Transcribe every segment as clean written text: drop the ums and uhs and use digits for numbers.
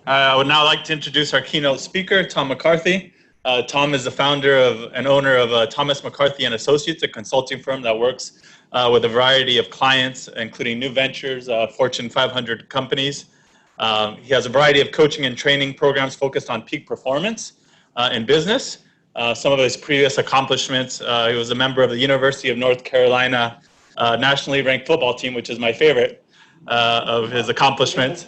I would now like to introduce our keynote speaker, Tom McCarthy. Tom is the founder and owner of Thomas McCarthy and Associates, a consulting firm that works with a variety of clients, including new ventures, Fortune 500 companies. He has a variety of coaching and training programs focused on peak performance in business. Some of his previous accomplishments, he was a member of the University of North Carolina nationally ranked football team, which is my favorite of his accomplishments.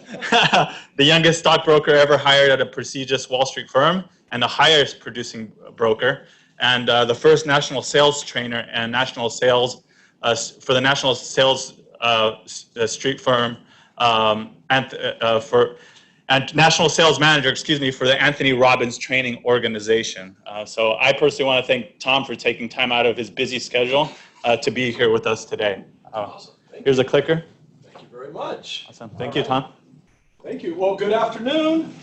The youngest stockbroker ever hired at a prestigious Wall Street firm, and the highest producing broker, and the first national sales trainer and national sales for the national sales street firm, and national sales manager, excuse me, for the Anthony Robbins training organization. So I personally want to thank Tom for taking time out of his busy schedule to be here with us today. Awesome. Here's a clicker. Thank you very much. Awesome. Thank you, Tom. Thank you. Well, good afternoon.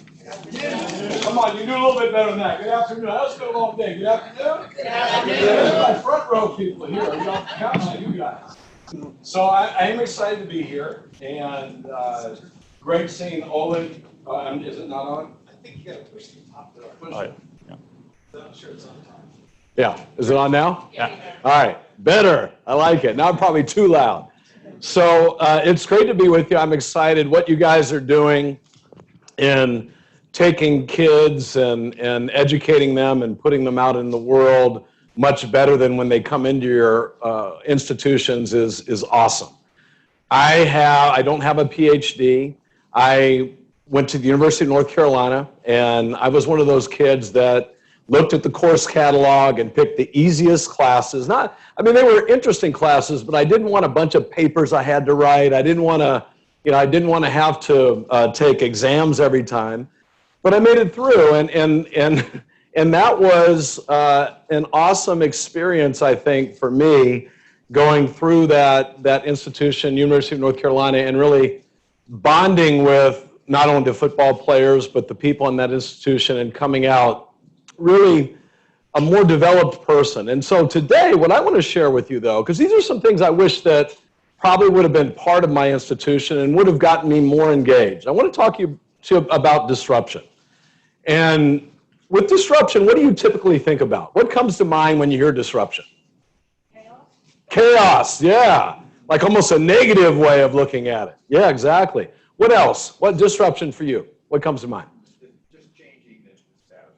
Yeah. Come on, you do a little bit better than that. Good afternoon. That was a long day. Good afternoon. Good afternoon. My front row people here. You don't count on you guys. So I am excited to be here, and great seeing Olin. Is it not on? I think you got to push the top there. Push it. Yeah. I'm sure it's on top. Yeah. Is it on now? Yeah. All right. Better. I like it. Now I'm probably too loud. So it's great to be with you. I'm excited what you guys are doing in taking kids and educating them and putting them out in the world much better than when they come into your institutions is awesome. I don't have a PhD. I went to the University of North Carolina, and I was one of those kids that looked at the course catalog and picked the easiest classes. They were interesting classes, but I didn't want a bunch of papers I had to write. I didn't want to have to take exams every time. But I made it through, and that was an awesome experience, I think, for me, going through that institution, University of North Carolina, and really bonding with not only the football players, but the people in that institution, and coming out really a more developed person. And so today, what I want to share with you, though, because these are some things I wish that probably would have been part of my institution and would have gotten me more engaged. I want to talk to you about disruption. And with disruption, what do you typically think about? What comes to mind when you hear disruption? Chaos. Chaos, yeah. Like almost a negative way of looking at it. Yeah, exactly. What else? What disruption for you? What comes to mind? Just changing the status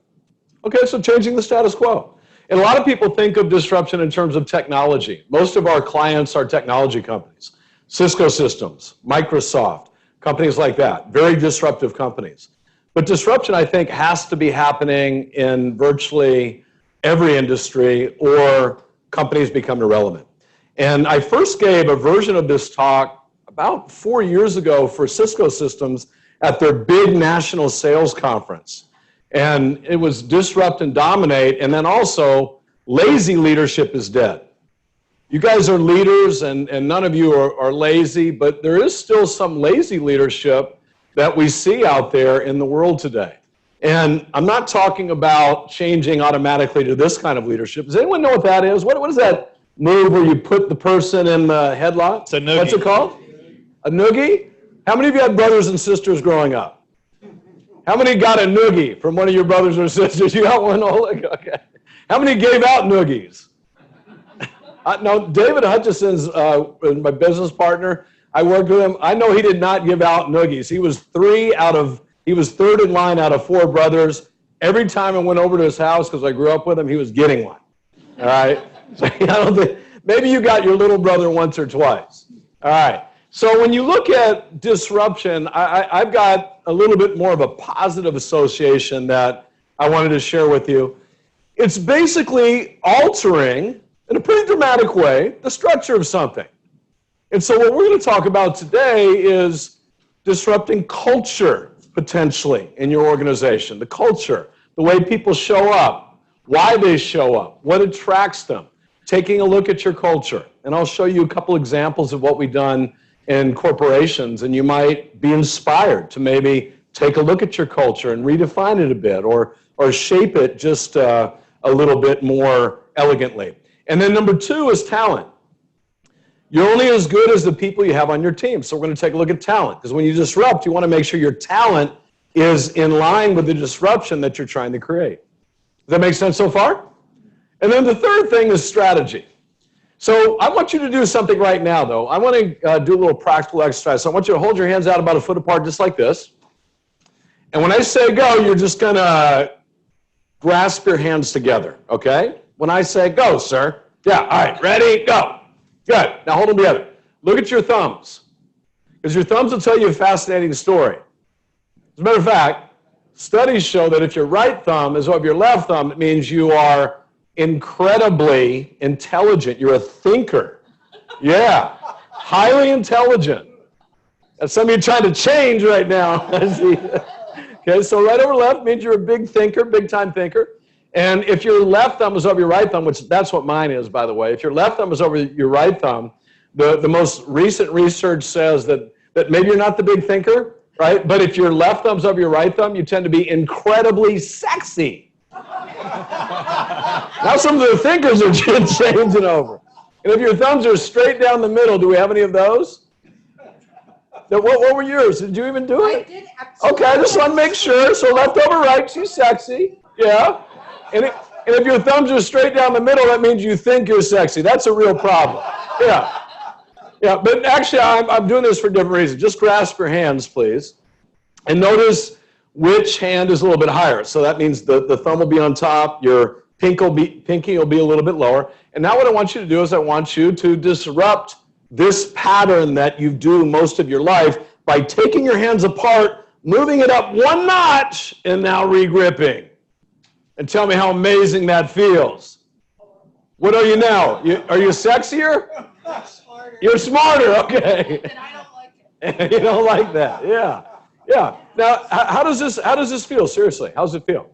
quo. Okay, so changing the status quo. And a lot of people think of disruption in terms of technology. Most of our clients are technology companies. Cisco Systems, Microsoft, companies like that. Very disruptive companies. But disruption, I think, has to be happening in virtually every industry or companies become irrelevant. And I first gave a version of this talk about 4 years ago for Cisco Systems at their big national sales conference. And it was disrupt and dominate, and then also lazy leadership is dead. You guys are leaders, and none of you are lazy, but there is still some lazy leadership that we see out there in the world today. And I'm not talking about changing automatically to this kind of leadership. Does anyone know what that is? What is that move where you put the person in the headlock? It's a noogie. What's it called? A noogie? How many of you had brothers and sisters growing up? How many got a noogie from one of your brothers or sisters? You got one? Okay. How many gave out noogies? No, David Hutchison's my business partner. I worked with him. I know he did not give out noogies. He was third in line out of 4 brothers. Every time I went over to his house, because I grew up with him, he was getting one. All right? So I don't think, maybe you got your little brother once or twice. All right. So when you look at disruption, I've got a little bit more of a positive association that I wanted to share with you. It's basically altering, in a pretty dramatic way, the structure of something. And so what we're going to talk about today is disrupting culture, potentially, in your organization. The culture, the way people show up, why they show up, what attracts them, taking a look at your culture. And I'll show you a couple examples of what we've done in corporations, and you might be inspired to maybe take a look at your culture and redefine it a bit or shape it just a little bit more elegantly. And then number 2 is talent. You're only as good as the people you have on your team. So we're going to take a look at talent, because when you disrupt, you want to make sure your talent is in line with the disruption that you're trying to create. Does that make sense so far? And then the third thing is strategy. So I want you to do something right now, though. I want to do a little practical exercise. So I want you to hold your hands out about a foot apart, just like this. And when I say go, you're just going to grasp your hands together, okay? When I say go, sir. Yeah, all right, ready, go. Good. Now hold them together. Look at your thumbs, because your thumbs will tell you a fascinating story. As a matter of fact, studies show that if your right thumb is over your left thumb, it means you are incredibly intelligent. You're a thinker. Yeah, highly intelligent. That's something you're trying to change right now. Okay, so right over left means you're a big thinker, big-time thinker. And if your left thumb is over your right thumb, which that's what mine is, by the way, if your left thumb is over your right thumb, the most recent research says that maybe you're not the big thinker, right? But if your left thumb's over your right thumb, you tend to be incredibly sexy. Now some of the thinkers are changing over. And if your thumbs are straight down the middle, do we have any of those? What were yours? Did you even do it? I did absolutely. Okay, I just want to make sure. So left over right, she's sexy. Yeah. And if your thumbs are straight down the middle, that means you think you're sexy. That's a real problem. Yeah. Yeah, but actually, I'm doing this for different reasons. Just grasp your hands, please. And notice which hand is a little bit higher. So that means the thumb will be on top, your pinky will be a little bit lower. And now what I want you to do is I want you to disrupt this pattern that you do most of your life by taking your hands apart, moving it up one notch, and now re-gripping. And tell me how amazing that feels. What are you now? Are you sexier? Smarter. You're smarter, okay. And I don't like it. You don't like that, yeah. Yeah. Now, how does this feel? Seriously, how does it feel?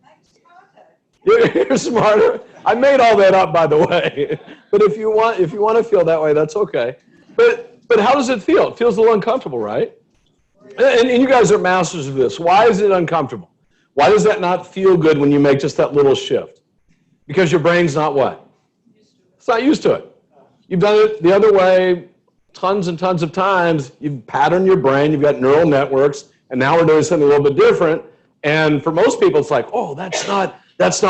You're smarter. I made all that up, by the way. But if you want to feel that way, that's okay. But how does it feel? It feels a little uncomfortable, right? And you guys are masters of this. Why is it uncomfortable? Why does that not feel good when you make just that little shift? Because your brain's not what? It's not used to it. You've done it the other way tons and tons of times. You've patterned your brain. You've got neural networks. And now we're doing something a little bit different. And for most people, it's like, oh, that's not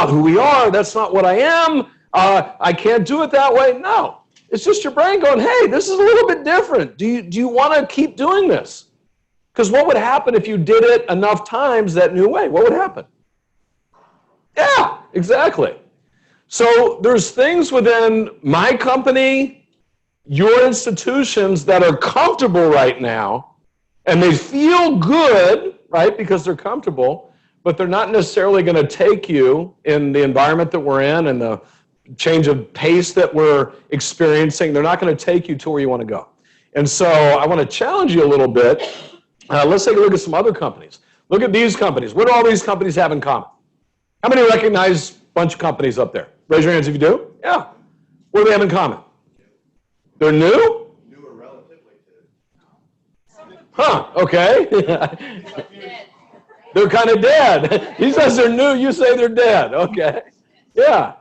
who we are. That's not what I am. I can't do it that way. No. It's just your brain going, hey, this is a little bit different. Do you want to keep doing this? Because what would happen if you did it enough times that new way? What would happen? Yeah, exactly. So there's things within my company, your institutions that are comfortable right now, and they feel good, right, because they're comfortable, but they're not necessarily going to take you in the environment that we're in and the change of pace that we're experiencing. They're not going to take you to where you want to go. And so I want to challenge you a little bit. Let's take a look at some other companies. Look at these companies. What do all these companies have in common? How many recognize a bunch of companies up there? Raise your hands if you do. Yeah. What do they have in common? They're new? New or relatively new. Huh, okay. They're kind of dead. He says they're new, you say they're dead. Okay. Yeah.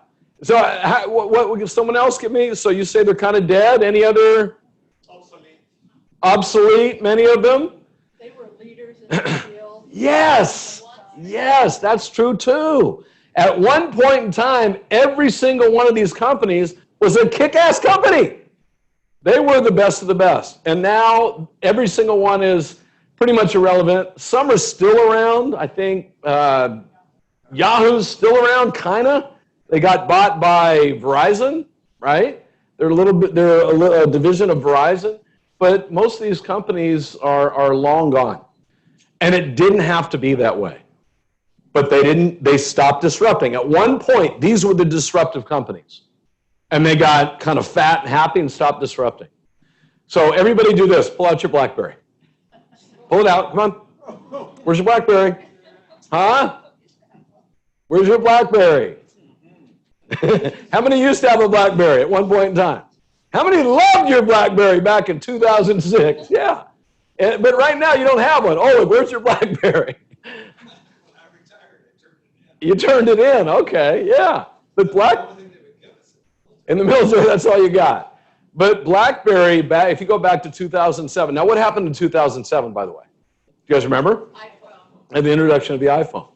So what can someone else give me? So you say they're kind of dead. Any other? Obsolete. Obsolete, many of them? They were leaders in the field. Yes. Yes, that's true too. At one point in time, every single one of these companies was a kick-ass company. They were the best of the best. And now every single one is pretty much irrelevant. Some are still around. I think Yahoo's still around, kind of. They got bought by Verizon, right? They're a division of Verizon. But most of these companies are long gone. And it didn't have to be that way. But they stopped disrupting. At one point, these were the disruptive companies. And they got kind of fat and happy and stopped disrupting. So everybody do this. Pull out your BlackBerry. Pull it out. Come on. Where's your BlackBerry? Huh? Where's your BlackBerry? How many used to have a BlackBerry at one point in time? How many loved your BlackBerry back in 2006? Yeah. But right now you don't have one. Oh, where's your BlackBerry? You turned it in, okay, yeah. But in the military, that's all you got. But BlackBerry, if you go back to 2007, now what happened in 2007, by the way? Do you guys remember? and the introduction of the iPhone.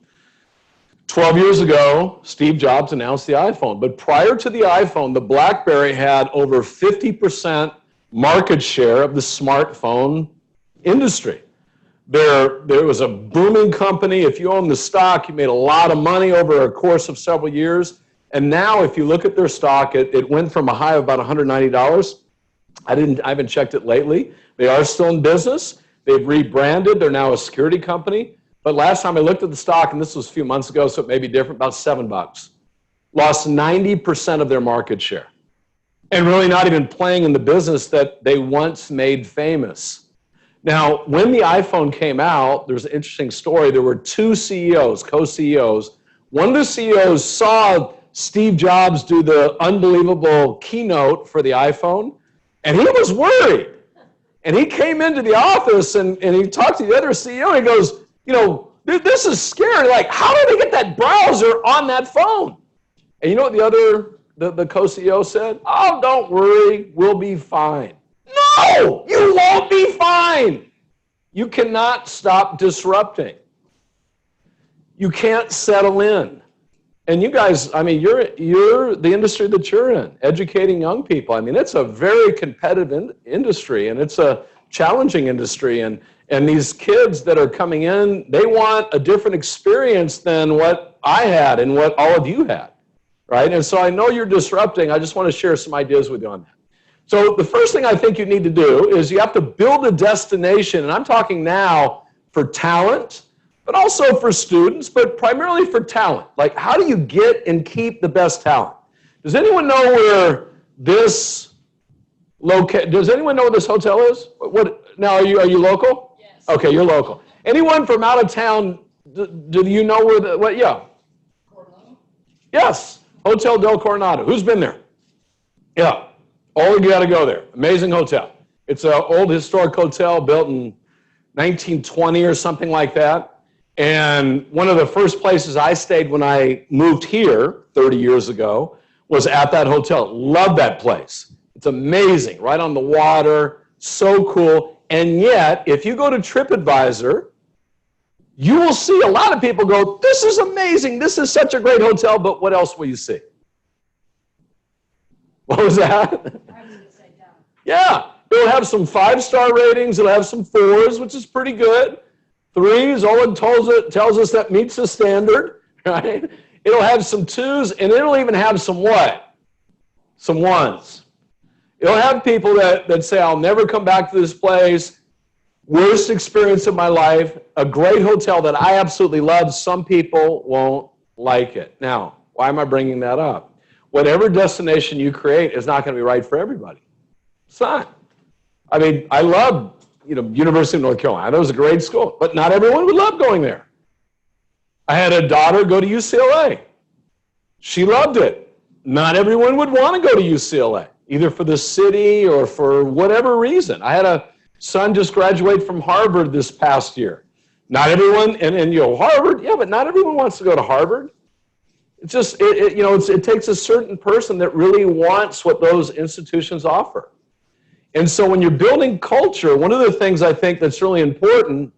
12 years ago, Steve Jobs announced the iPhone. But prior to the iPhone, the BlackBerry had over 50% market share of the smartphone industry. There was a booming company. If you owned the stock, you made a lot of money over a course of several years. And now, if you look at their stock, it went from a high of about $190. I haven't checked it lately. They are still in business. They've rebranded. They're now a security company. But last time I looked at the stock, and this was a few months ago, so it may be different, about $7. Lost 90% of their market share. And really not even playing in the business that they once made famous. Now, when the iPhone came out, there's an interesting story. There were two CEOs, co-CEOs. One of the CEOs saw Steve Jobs do the unbelievable keynote for the iPhone, and he was worried. And he came into the office, and he talked to the other CEO, and he goes, you know, this is scary. Like, how do they get that browser on that phone? And you know what the co-CEO said? Oh, don't worry, we'll be fine. No, you won't be fine. You cannot stop disrupting. You can't settle in. And you guys, I mean, you're the industry that you're in, educating young people. I mean, it's a very competitive industry, and it's a challenging industry. And these kids that are coming in, they want a different experience than what I had and what all of you had, right? And so I know you're disrupting. I just want to share some ideas with you on that. So the first thing I think you need to do is you have to build a destination, and I'm talking now for talent, but also for students, but primarily for talent. Like, how do you get and keep the best talent? Does anyone know where this does anyone know where this hotel is? Now, are you local? Yes. Okay, you're local. Anyone from out of town, do you know where yeah. Coronado? Yes, Hotel del Coronado. Who's been there? Yeah, all of you got to go there. Amazing hotel. It's an old historic hotel built in 1920 or something like that. And one of the first places I stayed when I moved here 30 years ago was at that hotel. Love that place. It's amazing, right on the water, so cool. And yet, if you go to TripAdvisor, you will see a lot of people go, this is amazing, this is such a great hotel, but what else will you see? What was that? I was going to say down. Yeah, it'll have some 5-star ratings, it'll have some 4s, which is pretty good. 3s, all it tells us that meets the standard, right? It'll have some 2s, and it'll even have some what? Some 1s. It'll have people that say, I'll never come back to this place, worst experience of my life, a great hotel that I absolutely love. Some people won't like it. Now, why am I bringing that up? Whatever destination you create is not going to be right for everybody. It's not. I mean, I love University of North Carolina. That was a great school, but not everyone would love going there. I had a daughter go to UCLA. She loved it. Not everyone would want to go to UCLA, either for the city or for whatever reason. I had a son just graduate from Harvard this past year. Not everyone, and Harvard, yeah, but not everyone wants to go to Harvard. It's just, it takes a certain person that really wants what those institutions offer. And so when you're building culture, one of the things I think that's really important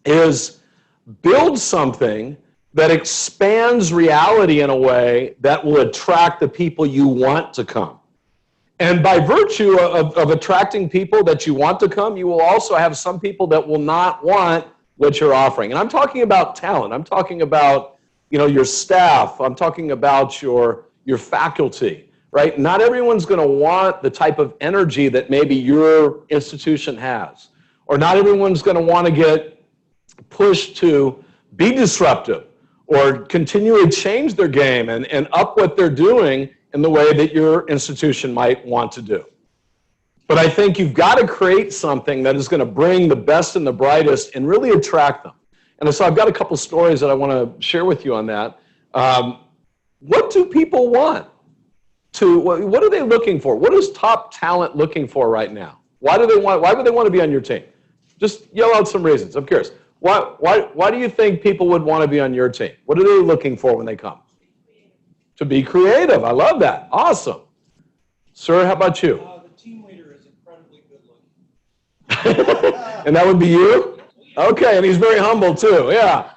is build something that expands reality in a way that will attract the people you want to come. And by virtue of attracting people that you want to come, you will also have some people that will not want what you're offering. And I'm talking about talent. I'm talking about, your staff. I'm talking about your faculty. Right? Not everyone's going to want the type of energy that maybe your institution has. Or not everyone's going to want to get pushed to be disruptive or continually change their game and up what they're doing in the way that your institution might want to do. But I think you've got to create something that is going to bring the best and the brightest and really attract them. And so I've got a couple stories that I want to share with you on that. What do people want? What are they looking for? What is top talent looking for right now? Why would they want to be on your team? Just yell out some reasons. I'm curious. Why do you think people would want to be on your team? What are they looking for when they come? To be creative. I love that. Awesome. Sir, how about you? The team leader is incredibly good looking. And that would be you? Yeah. Okay, and he's very humble too, yeah.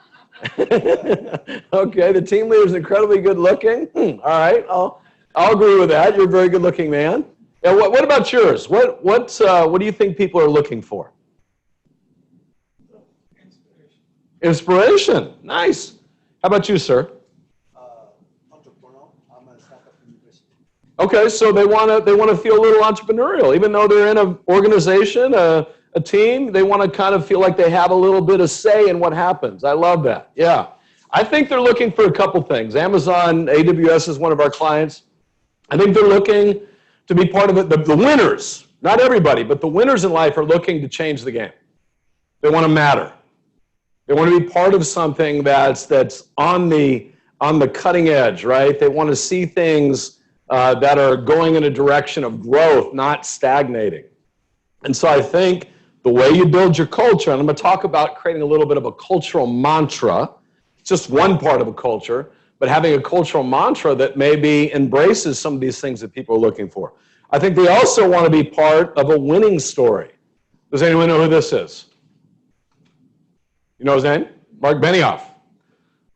Okay, the team leader is incredibly good looking. All right, I'll agree with that. You're a very good looking man. And what about yours? What do you think people are looking for? Inspiration. Nice. How about you, sir? Entrepreneur. I'm a startup university. Okay, so they want to feel a little entrepreneurial, even though they're in an organization, a team. They want to kind of feel like they have a little bit of say in what happens. I love that. Yeah, I think they're looking for a couple things. Amazon AWS is one of our clients. I think they're looking to be part of it. The winners, not everybody, but the winners in life are looking to change the game. They want to matter. They want to be part of something that's on the cutting edge, right? They want to see things that are going in a direction of growth, not stagnating. And so I think the way you build your culture, and I'm going to talk about creating a little bit of a cultural mantra. It's just one part of a culture, but having a cultural mantra that maybe embraces some of these things that people are looking for. I think they also want to be part of a winning story. Does anyone know who this is? You know his name? Mark Benioff.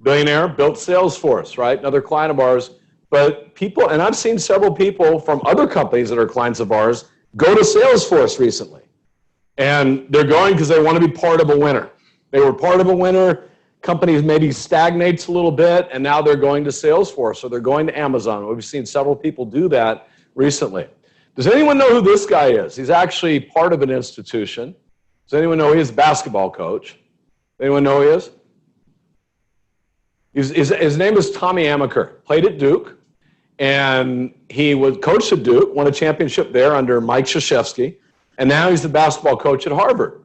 Billionaire, built Salesforce, right? Another client of ours. But people, and I've seen several people from other companies that are clients of ours go to Salesforce recently. And they're going because they want to be part of a winner. They were part of a winner. Companies maybe stagnates a little bit, and now they're going to Salesforce or they're going to Amazon. We've seen several people do that recently. Does anyone know who this guy is? He's actually part of an institution. Does anyone know he is a basketball coach? Anyone know who he is? His name is Tommy Amaker. Played at Duke, and he was coached at Duke, won a championship there under Mike Krzyzewski, and now he's the basketball coach at Harvard.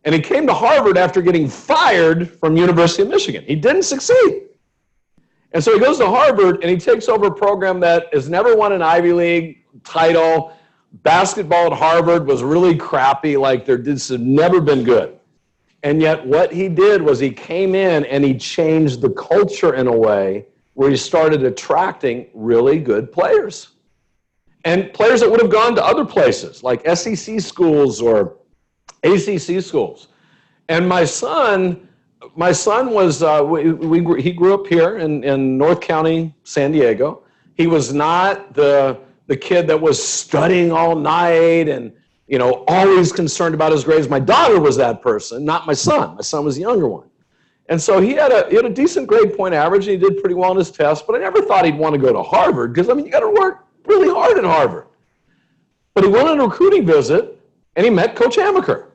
And he came to Harvard after getting fired from University of Michigan. He didn't succeed. And so he goes to Harvard, and he takes over a program that has never won an Ivy League title. Basketball at Harvard was really crappy, like this had never been good. And yet what he did was he came in and he changed the culture in a way where he started attracting really good players. And players that would have gone to other places, like SEC schools or ACC schools. And my son was, he grew up here in North County, San Diego. He was not the kid that was studying all night and always concerned about his grades. My daughter was that person, not my son. My son was the younger one. And so he had a decent grade point average, and he did pretty well on his test, but I never thought he'd want to go to Harvard, because, you got to work really hard at Harvard. But he went on a recruiting visit, and he met Coach Amaker.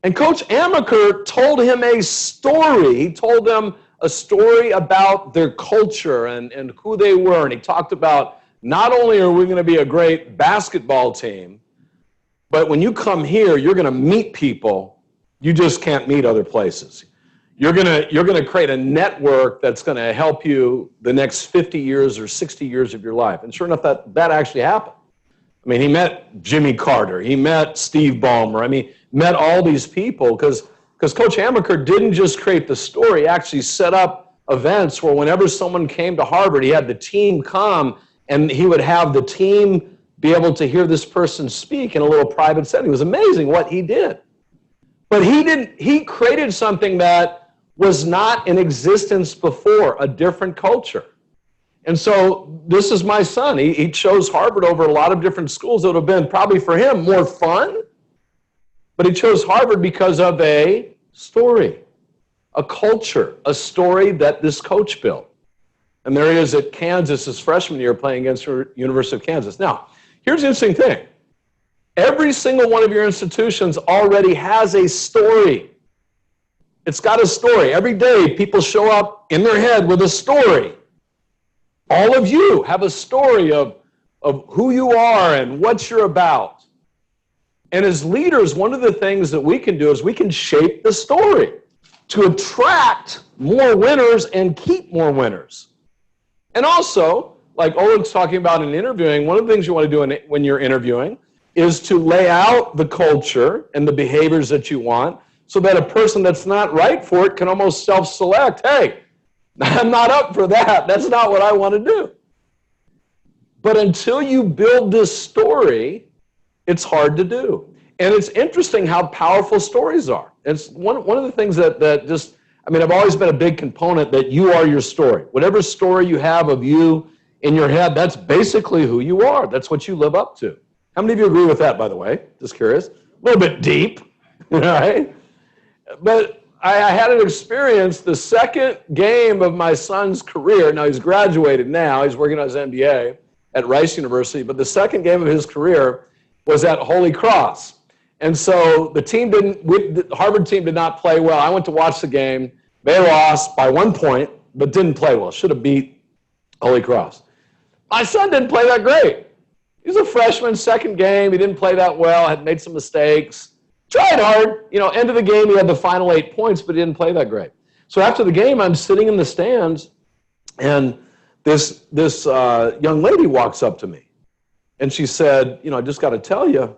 And Coach Amaker told him a story. He told them a story about their culture and who they were, and he talked about, not only are we going to be a great basketball team, but when you come here, you're going to meet people you just can't meet other places. You're going to create a network that's going to help you the next 50 years or 60 years of your life. And sure enough, that actually happened. I mean, he met Jimmy Carter. He met Steve Ballmer. Met all these people because Coach Amaker didn't just create the story. He actually set up events where whenever someone came to Harvard, he had the team come, and he would have the team be able to hear this person speak in a little private setting. It was amazing what he did. But he created something that was not in existence before, a different culture. And so this is my son. He chose Harvard over a lot of different schools that would have been probably for him more fun. But he chose Harvard because of a story, a culture, a story that this coach built. And there he is at Kansas his freshman year playing against the University of Kansas. Now, here's the interesting thing. Every single one of your institutions already has a story. It's got a story. Every day, people show up in their head with a story. All of you have a story of who you are and what you're about. And as leaders, one of the things that we can do is we can shape the story to attract more winners and keep more winners. And also, like Oleg's talking about in interviewing, one of the things you want to do when you're interviewing is to lay out the culture and the behaviors that you want so that a person that's not right for it can almost self-select. Hey, I'm not up for that. That's not what I want to do. But until you build this story, it's hard to do. And it's interesting how powerful stories are. It's one of the things that just, I mean, I've always been a big component that you are your story. Whatever story you have of you in your head, that's basically who you are. That's what you live up to. How many of you agree with that, by the way? Just curious. A little bit deep, right? But I had an experience the second game of my son's career. Now, he's graduated now. He's working on his MBA at Rice University. But the second game of his career was at Holy Cross. And so the Harvard team did not play well. I went to watch the game. They lost by 1 point, but didn't play well. Should have beat Holy Cross. My son didn't play that great. He was a freshman, second game. He didn't play that well, had made some mistakes. Tried hard. You know, end of the game, he had the final 8 points, but he didn't play that great. So after the game, I'm sitting in the stands, and this young lady walks up to me. And she said, you know, I just got to tell you,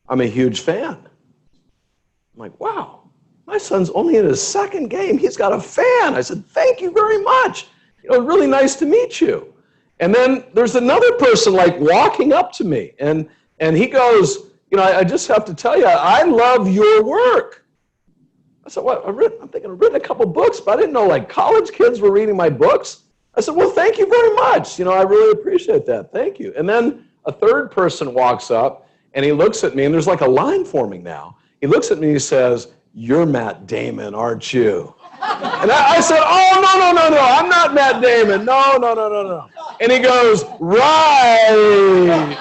I'm a huge fan. I'm like, wow, my son's only in his second game. He's got a fan. I said, thank you very much. You know, really nice to meet you. And then there's another person like walking up to me, and he goes, you know, I just have to tell you, I love your work. I said, what? I'm thinking I've written a couple books, but I didn't know like college kids were reading my books. I said, well, thank you very much. You know, I really appreciate that. Thank you. And then a third person walks up, and he looks at me, and there's like a line forming now. He looks at me and he says, you're Matt Damon, aren't you? And I said, oh, no, I'm not Matt Damon. No. And he goes, right.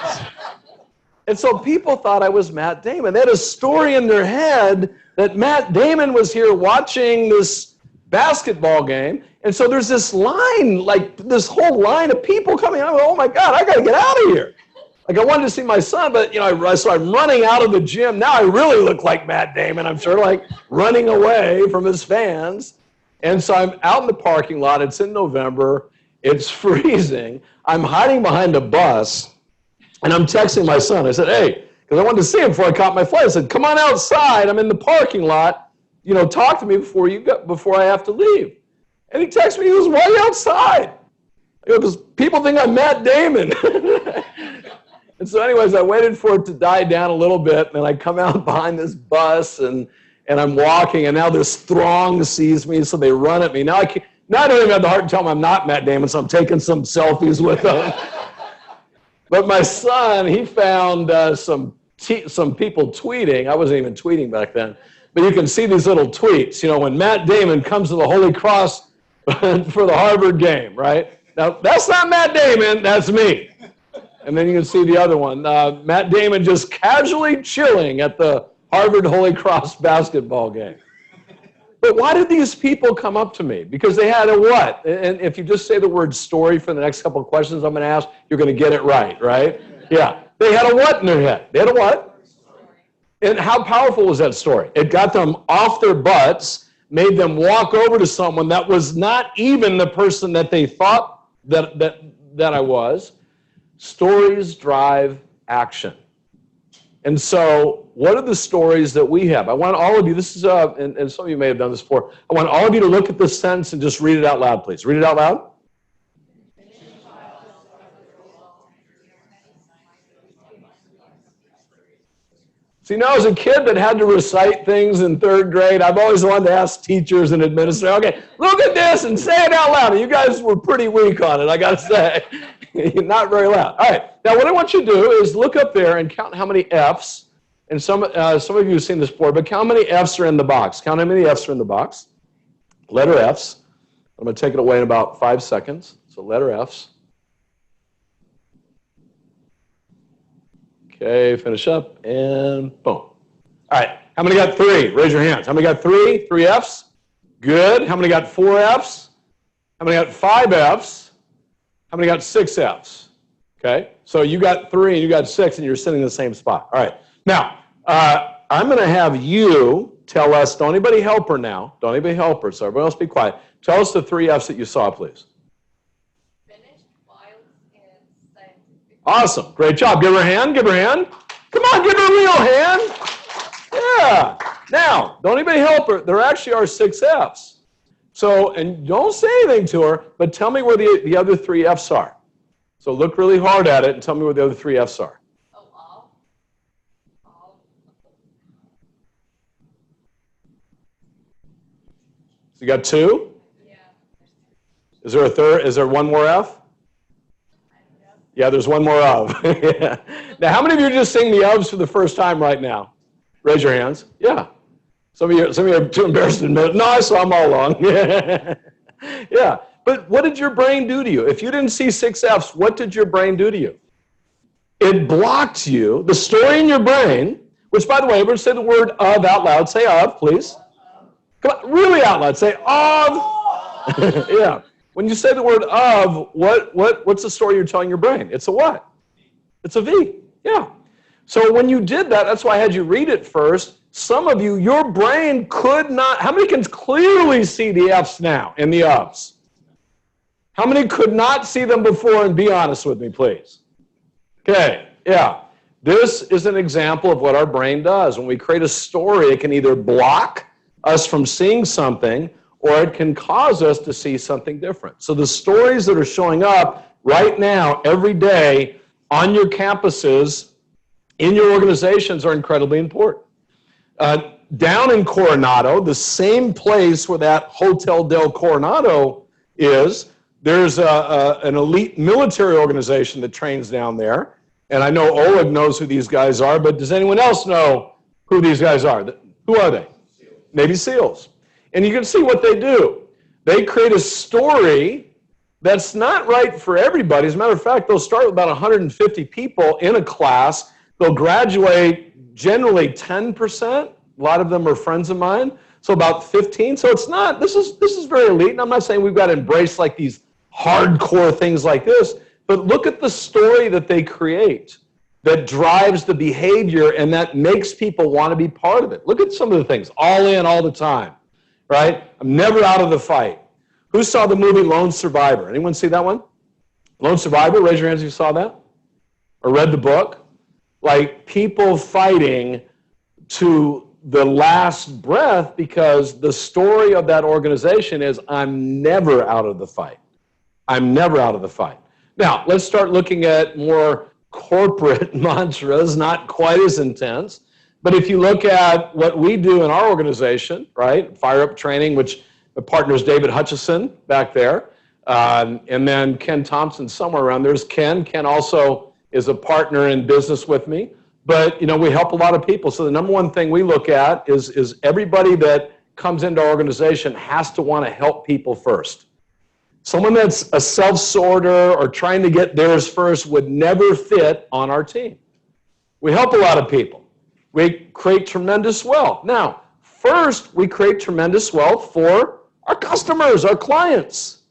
And so people thought I was Matt Damon. They had a story in their head that Matt Damon was here watching this basketball game. And so there's this line, like this whole line of people coming. I'm like, oh my God, I got to get out of here. Like I wanted to see my son, but you know, so I'm running out of the gym. Now I really look like Matt Damon, I'm sure, like running away from his fans. And so I'm out in the parking lot. It's in November. It's freezing. I'm hiding behind a bus, and I'm texting my son. I said, hey, because I wanted to see him before I caught my flight. I said, come on outside. I'm in the parking lot. You know, talk to me before I have to leave. And he texts me. He goes, why are you outside? I go, because people think I'm Matt Damon. And so anyways, I waited for it to die down a little bit, and then I come out behind this bus, and I'm walking, and now this throng sees me, so they run at me. Now I don't even have the heart to tell them I'm not Matt Damon, so I'm taking some selfies with them. But my son, he found some people tweeting. I wasn't even tweeting back then. But you can see these little tweets, you know, when Matt Damon comes to the Holy Cross for the Harvard game, right? Now, that's not Matt Damon, that's me. And then you can see the other one. Matt Damon just casually chilling at the Harvard Holy Cross basketball game. But why did these people come up to me? Because they had a what? And if you just say the word story for the next couple of questions I'm going to ask, you're going to get it right? Yeah. They had a what in their head? They had a what? And how powerful was that story? It got them off their butts, made them walk over to someone that was not even the person that they thought that I was. Stories drive action. And so what are the stories that we have? I want all of you, this is, and some of you may have done this before, I want all of you to look at this sentence and just read it out loud, please. Read it out loud. See, now as a kid that had to recite things in third grade, I've always wanted to ask teachers and administrators, okay, look at this and say it out loud. And you guys were pretty weak on it, I got to say. Not very loud. All right. Now, what I want you to do is look up there and count how many F's. And some of you have seen this before, but count how many F's are in the box. Count how many F's are in the box. Letter F's. I'm going to take it away in about 5 seconds. So letter F's. Okay, finish up, and boom. All right, how many got 3? Raise your hands. How many got 3? 3 F's? Good. How many got 4 F's? How many got 5 F's? How many got 6 F's? Okay, so you got 3 and you got 6, and you're sitting in the same spot. All right, now, I'm going to have you tell us, don't anybody help her now. Don't anybody help her, so everybody else be quiet. Tell us the 3 F's that you saw, please. Awesome. Great job. Give her a hand. Give her a hand. Come on, give her a real hand. Yeah. Now, don't anybody help her. There actually are 6 F's. So, and don't say anything to her, but tell me where the other 3 F's are. So look really hard at it and tell me where the other 3 F's are. You got two? Yeah. Is there a third? Is there one more F? Yeah, there's one more of. Yeah. Now, how many of you are just saying the ofs for the first time right now? Raise your hands. Yeah. Some of you are too embarrassed to admit it. No, I saw them all along. Yeah. But what did your brain do to you? If you didn't see 6 Fs, what did your brain do to you? It blocked you. The story in your brain, which, by the way, everyone say the word of out loud. Say of, please. Come on, really out loud. Say of. Yeah. When you say the word of, what's the story you're telling your brain? It's a what? It's a V. Yeah. So when you did that, that's why I had you read it first. Some of you, your brain could not. How many can clearly see the Fs now and the ofs? How many could not see them before? And be honest with me, please. Okay. Yeah. This is an example of what our brain does. When we create a story, it can either block us from seeing something, or it can cause us to see something different. So the stories that are showing up right now, every day, on your campuses, in your organizations, are incredibly important. Down in Coronado, the same place where that Hotel del Coronado is, there's an elite military organization that trains down there. And I know Oleg knows who these guys are, but does anyone else know who these guys are? Who are they? Navy SEALs. And you can see what they do. They create a story that's not right for everybody. As a matter of fact, they'll start with about 150 people in a class. They'll graduate generally 10%. A lot of them are friends of mine. So about 15. So it's not, this is very elite. And I'm not saying we've got to embrace like these hardcore things like this, but look at the story that they create that drives the behavior and that makes people want to be part of it. Look at some of the things. All in all the time. Right? I'm never out of the fight. Who saw the movie Lone Survivor? Anyone see that one? Lone Survivor, raise your hands if you saw that. Or read the book. Like people fighting to the last breath because the story of that organization is I'm never out of the fight. I'm never out of the fight. Now, let's start looking at more corporate mantras, not quite as intense. But if you look at what we do in our organization, right, Fire Up Training, which the partner is David Hutchison back there, and then Ken Thompson somewhere around there's Ken. Ken also is a partner in business with me. But, you know, we help a lot of people. So the number one thing we look at is everybody that comes into our organization has to want to help people first. Someone that's a self-sorter or trying to get theirs first would never fit on our team. We help a lot of people. We create tremendous wealth. Now, first, we create tremendous wealth for our customers, our clients.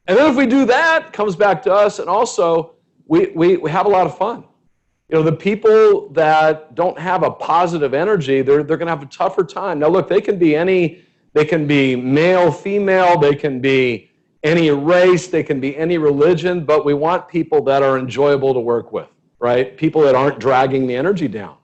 And then if we do that, it comes back to us, and also we have a lot of fun. You know, the people that don't have a positive energy, they're going to have a tougher time. Now, look, they can be male, female, they can be any race, they can be any religion, but we want people that are enjoyable to work with, right? People that aren't dragging the energy down.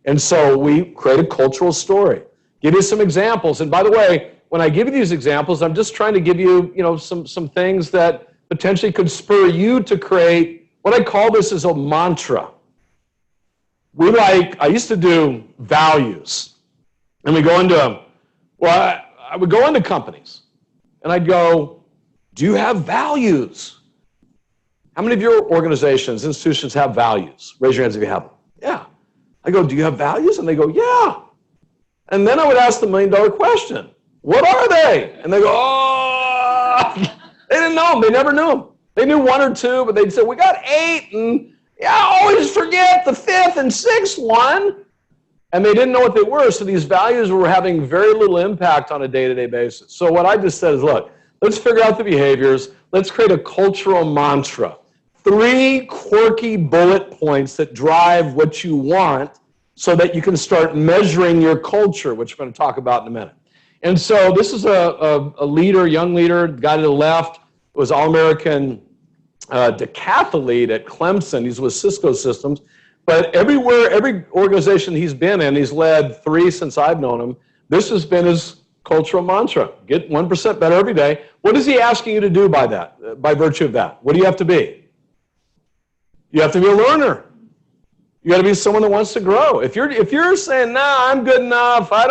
And so we create a cultural story. Give you some examples. And by the way, when I give you these examples, I'm just trying to give you, some things that potentially could spur you to create what I call this is a mantra. I used to do values. And we go into, I would go into companies. And I'd go, do you have values? How many of your organizations, institutions have values? Raise your hands if you have them. Yeah. I go, do you have values? And they go, yeah. And then I would ask the $1 million question. What are they? And they go, oh, they didn't know them. They never knew them. They knew 1 or 2, but they'd say, we got 8, and I always forget the 5th and 6th one. And they didn't know what they were, so these values were having very little impact on a day-to-day basis. So what I just said is, look, let's figure out the behaviors. Let's create a cultural mantra. 3 quirky bullet points that drive what you want so that you can start measuring your culture, which we're going to talk about in a minute. And so this is a leader, young leader, the guy to the left was All-American decathlete at Clemson. He's with Cisco Systems. But every organization he's been in, he's led 3 since I've known him. This has been his cultural mantra. Get 1% better every day. What is he asking you to do by that, by virtue of that? What do you have to be? You have to be a learner. You got to be someone that wants to grow. If you're saying, nah, I'm good enough, I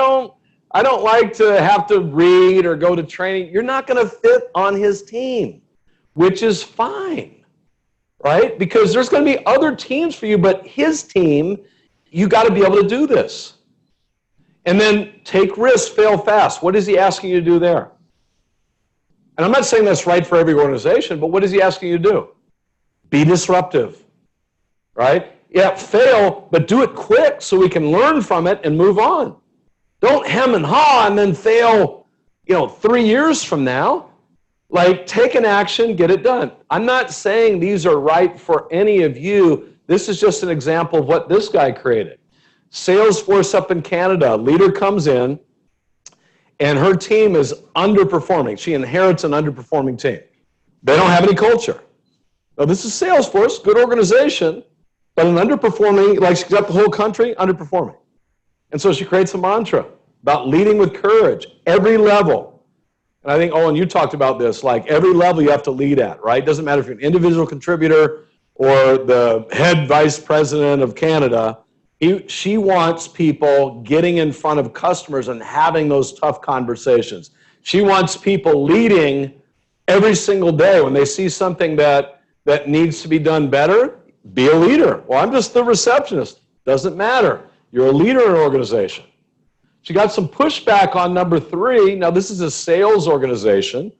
I don't like to have to read or go to training. You're not going to fit on his team, which is fine, right? Because there's going to be other teams for you, but his team, you got to be able to do this. And then take risks, fail fast. What is he asking you to do there? And I'm not saying that's right for every organization, but what is he asking you to do? Be disruptive, right? Yeah, fail, but do it quick so we can learn from it and move on. Don't hem and haw and then fail, 3 years from now. Like, take an action, get it done. I'm not saying these are right for any of you. This is just an example of what this guy created. Salesforce up in Canada, a leader comes in, and her team is underperforming. She inherits an underperforming team. They don't have any culture. Now, this is Salesforce, good organization, but an underperforming, like she's got the whole country underperforming. And so she creates a mantra about leading with courage, every level. And I think, Owen, you talked about this, like every level you have to lead at, right? Doesn't matter if you're an individual contributor or the head vice president of Canada. She wants people getting in front of customers and having those tough conversations. She wants people leading every single day. When they see something that needs to be done better, be a leader. Well, I'm just the receptionist. Doesn't matter. You're a leader in an organization. She got some pushback on number 3. Now, this is a sales organization,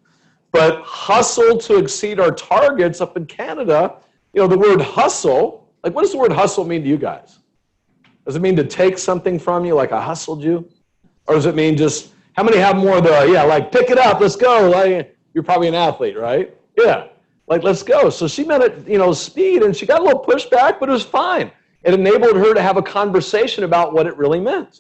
but hustle to exceed our targets up in Canada. The word hustle, like what does the word hustle mean to you guys? Does it mean to take something from you, like I hustled you? Or does it mean just, how many have more of the, like pick it up, let's go. Like, you're probably an athlete, right? Yeah, like let's go. So she meant it, speed, and she got a little pushback, but it was fine. It enabled her to have a conversation about what it really meant.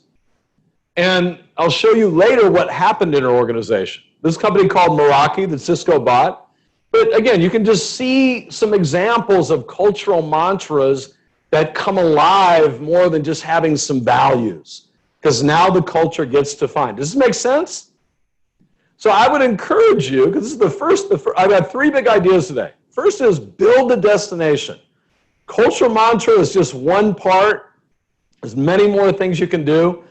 And I'll show you later what happened in her organization. This company called Meraki that Cisco bought. But again, you can just see some examples of cultural mantras that come alive more than just having some values, because now the culture gets defined. Does this make sense? So I would encourage you, because this is the first, I've got 3 big ideas today. First is build the destination. Cultural mantra is just one part. There's many more things you can do.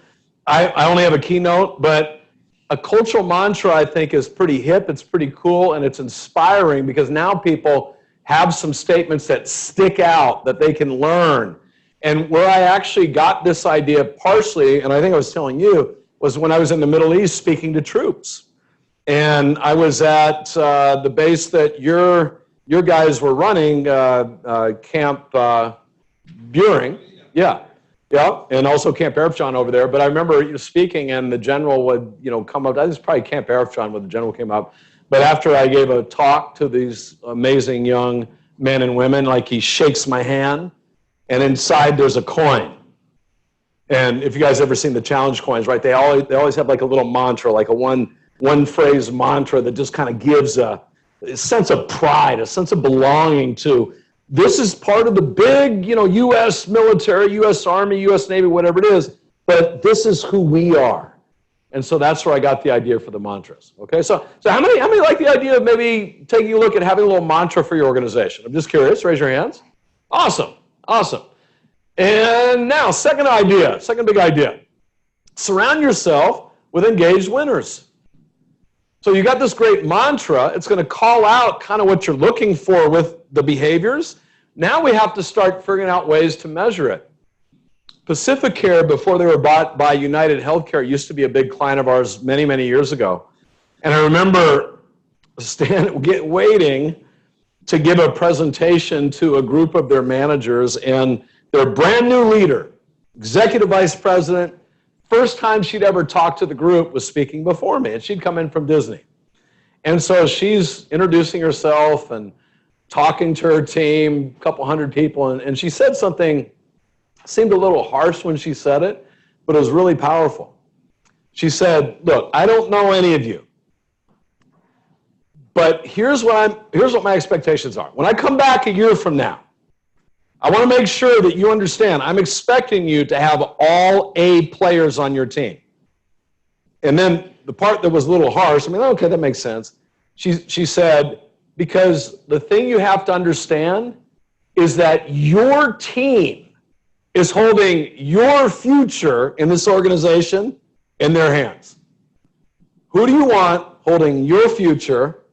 I only have a keynote, but a cultural mantra I think is pretty hip, it's pretty cool, and it's inspiring because now people have some statements that stick out that they can learn. And where I actually got this idea partially, and I think I was telling you, was when I was in the Middle East speaking to troops. And I was at the base that your guys were running, Camp Buring. Yeah, and also Camp Arifjan over there. But I remember speaking, and the general would come up. I think it's probably Camp Arifjan when the general came up. But after I gave a talk to these amazing young men and women, like he shakes my hand, and inside there's a coin. And if you guys ever seen the challenge coins, right? They always have like a little mantra, like a one phrase mantra that just kind of gives a sense of pride, a sense of belonging to. This is part of the big, U.S. military, U.S. Army, U.S. Navy, whatever it is. But this is who we are. And so that's where I got the idea for the mantras. Okay, so how many like the idea of maybe taking a look at having a little mantra for your organization? I'm just curious. Raise your hands. Awesome. And now, second big idea. Surround yourself with engaged winners. So you got this great mantra. It's going to call out kind of what you're looking for with the behaviors. Now we have to start figuring out ways to measure it. Pacificare, before they were bought by United Healthcare, used to be a big client of ours many, many years ago. And I remember waiting to give a presentation to a group of their managers, and their brand new leader, executive vice president, first time she'd ever talked to the group was speaking before me, and she'd come in from Disney. And so she's introducing herself and talking to her team, a couple hundred people, and she said something. Seemed a little harsh when she said it, but it was really powerful. She said, look, I don't know any of you, but here's what my expectations are. When I come back a year from now, I want to make sure that you understand I'm expecting you to have all A players on your team. And then the part that was a little harsh, okay, that makes sense. She said, because the thing you have to understand is that your team is holding your future in this organization in their hands. Who do you want holding your future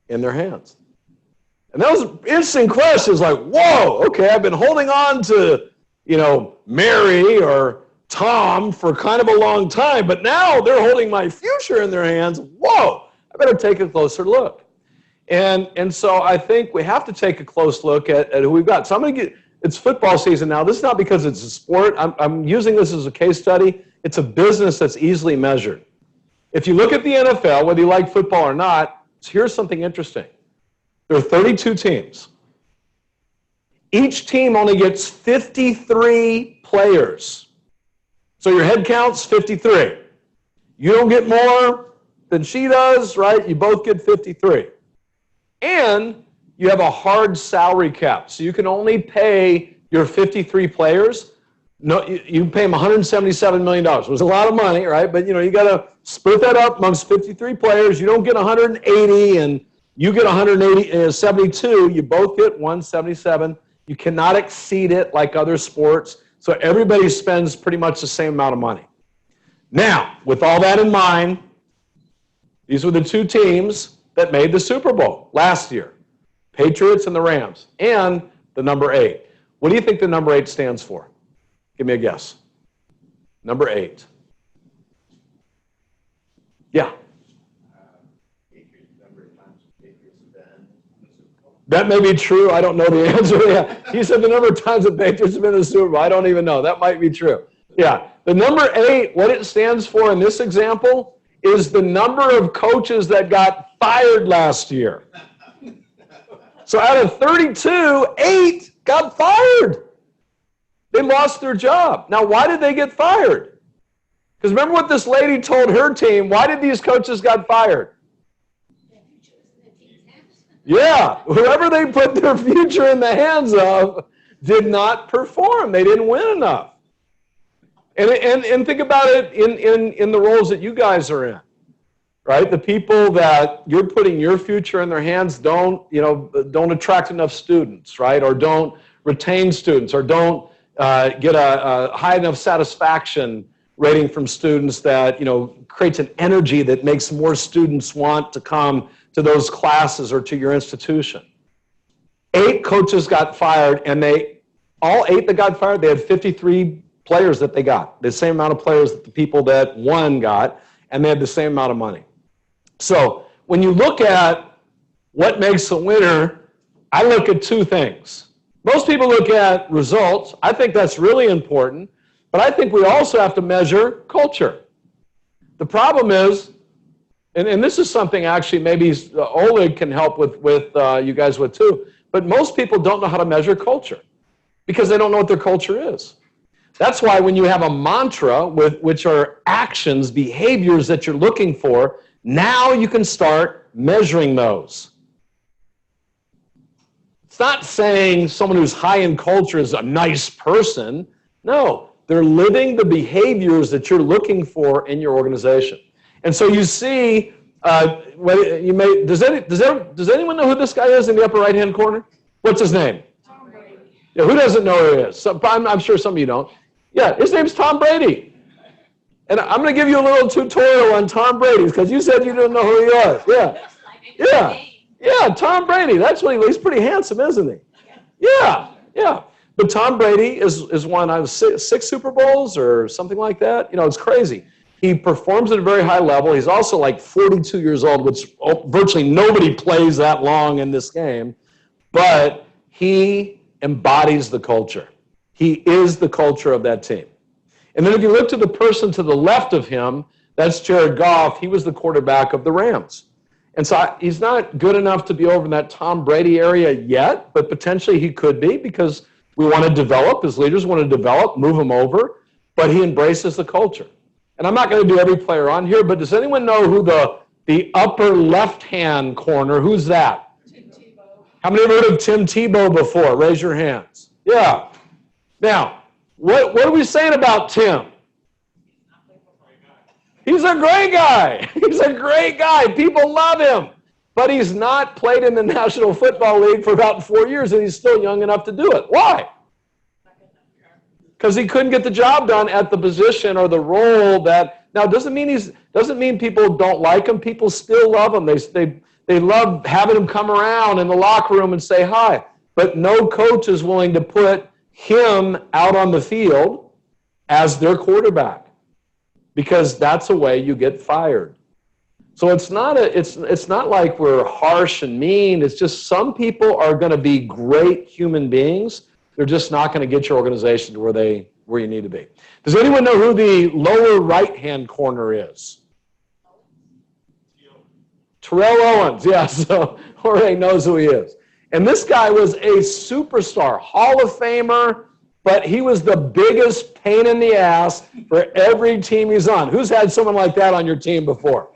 in their hands? And that was an interesting question. It's like, whoa, okay, I've been holding on to, Mary or Tom for kind of a long time, but now they're holding my future in their hands. Whoa, I better take a closer look. And so I think we have to take a close look at who we've got. So it's football season now. This is not because it's a sport. I'm using this as a case study. It's a business that's easily measured. If you look at the NFL, whether you like football or not, here's something interesting. There are 32 teams. Each team only gets 53 players. So your head count's 53. You don't get more than she does, right? You both get 53. And you have a hard salary cap. So you can only pay your 53 players. No, you pay them $177 million. It was a lot of money, right? But you got to split that up amongst 53 players. You don't get 180 and you get 172. You both get 177. You cannot exceed it like other sports. So everybody spends pretty much the same amount of money. Now, with all that in mind, these were the two teams that made the Super Bowl last year. Patriots and the Rams. And the number 8. What do you think the number 8 stands for? Give me a guess. Number 8. Yeah. That may be true. I don't know the answer. Yeah. He said the number of times the Patriots have been in the Super Bowl. I don't even know. That might be true. Yeah. The number 8, what it stands for in this example, is the number of coaches that got fired last year. So out of 32, 8 got fired. They lost their job. Now, why did they get fired? Because remember what this lady told her team. Why did these coaches got fired? Yeah, whoever they put their future in the hands of did not perform. They didn't win enough. And think about it in the roles that you guys are in, right? The people that you're putting your future in their hands don't attract enough students, right? Or don't retain students, or don't get a high enough satisfaction rating from students that creates an energy that makes more students want to come to those classes or to your institution. 8 coaches got fired, and all 8 that got fired, they had 53 players that they got, the same amount of players that the people that won got, and they had the same amount of money. So when you look at what makes a winner, I look at 2 things. Most people look at results. I think that's really important, but I think we also have to measure culture. The problem is, and this is something actually maybe Oleg can help with you guys with too, but most people don't know how to measure culture because they don't know what their culture is. That's why when you have a mantra, which are actions, behaviors that you're looking for, now you can start measuring those. It's not saying someone who's high in culture is a nice person. No, they're living the behaviors that you're looking for in your organization. And so you see, does anyone know who this guy is in the upper right-hand corner? What's his name? Tom Brady. Yeah, who doesn't know who he is? I'm sure some of you don't. Yeah, his name's Tom Brady. And I'm going to give you a little tutorial on Tom Brady because you said you didn't know who he was. Yeah. Yeah. Yeah, Tom Brady. That's what he's pretty handsome, isn't he? Yeah. Yeah. But Tom Brady is won 6 Super Bowls or something like that. It's crazy. He performs at a very high level. He's also like 42 years old, which virtually nobody plays that long in this game. But he embodies the culture. He is the culture of that team. And then if you look to the person to the left of him, that's Jared Goff. He was the quarterback of the Rams. And so he's not good enough to be over in that Tom Brady area yet, but potentially he could be because we want to develop, his leaders want to develop, move him over, but he embraces the culture. And I'm not going to do every player on here, but does anyone know who the upper left-hand corner, who's that? Tim Tebow. How many have heard of Tim Tebow before? Raise your hands. Yeah. Now, what are we saying about Tim? He's a great guy. He's a great guy. People love him. But he's not played in the National Football League for about 4 years, and he's still young enough to do it. Why? because he couldn't get the job done at the position or the role that. Now, doesn't mean people don't like him. People still love him. They love having him come around in the locker room and say hi. But no coach is willing to put him out on the field as their quarterback, because that's a way you get fired. So it's not like we're harsh and mean. It's just some people are going to be great human beings. They're just not going to get your organization to where you need to be. Does anyone know who the lower right-hand corner is? Terrell Owens. Yeah, so Jorge knows who he is. And this guy was a superstar, Hall of Famer, but he was the biggest pain in the ass for every team he's on. Who's had someone like that on your team before?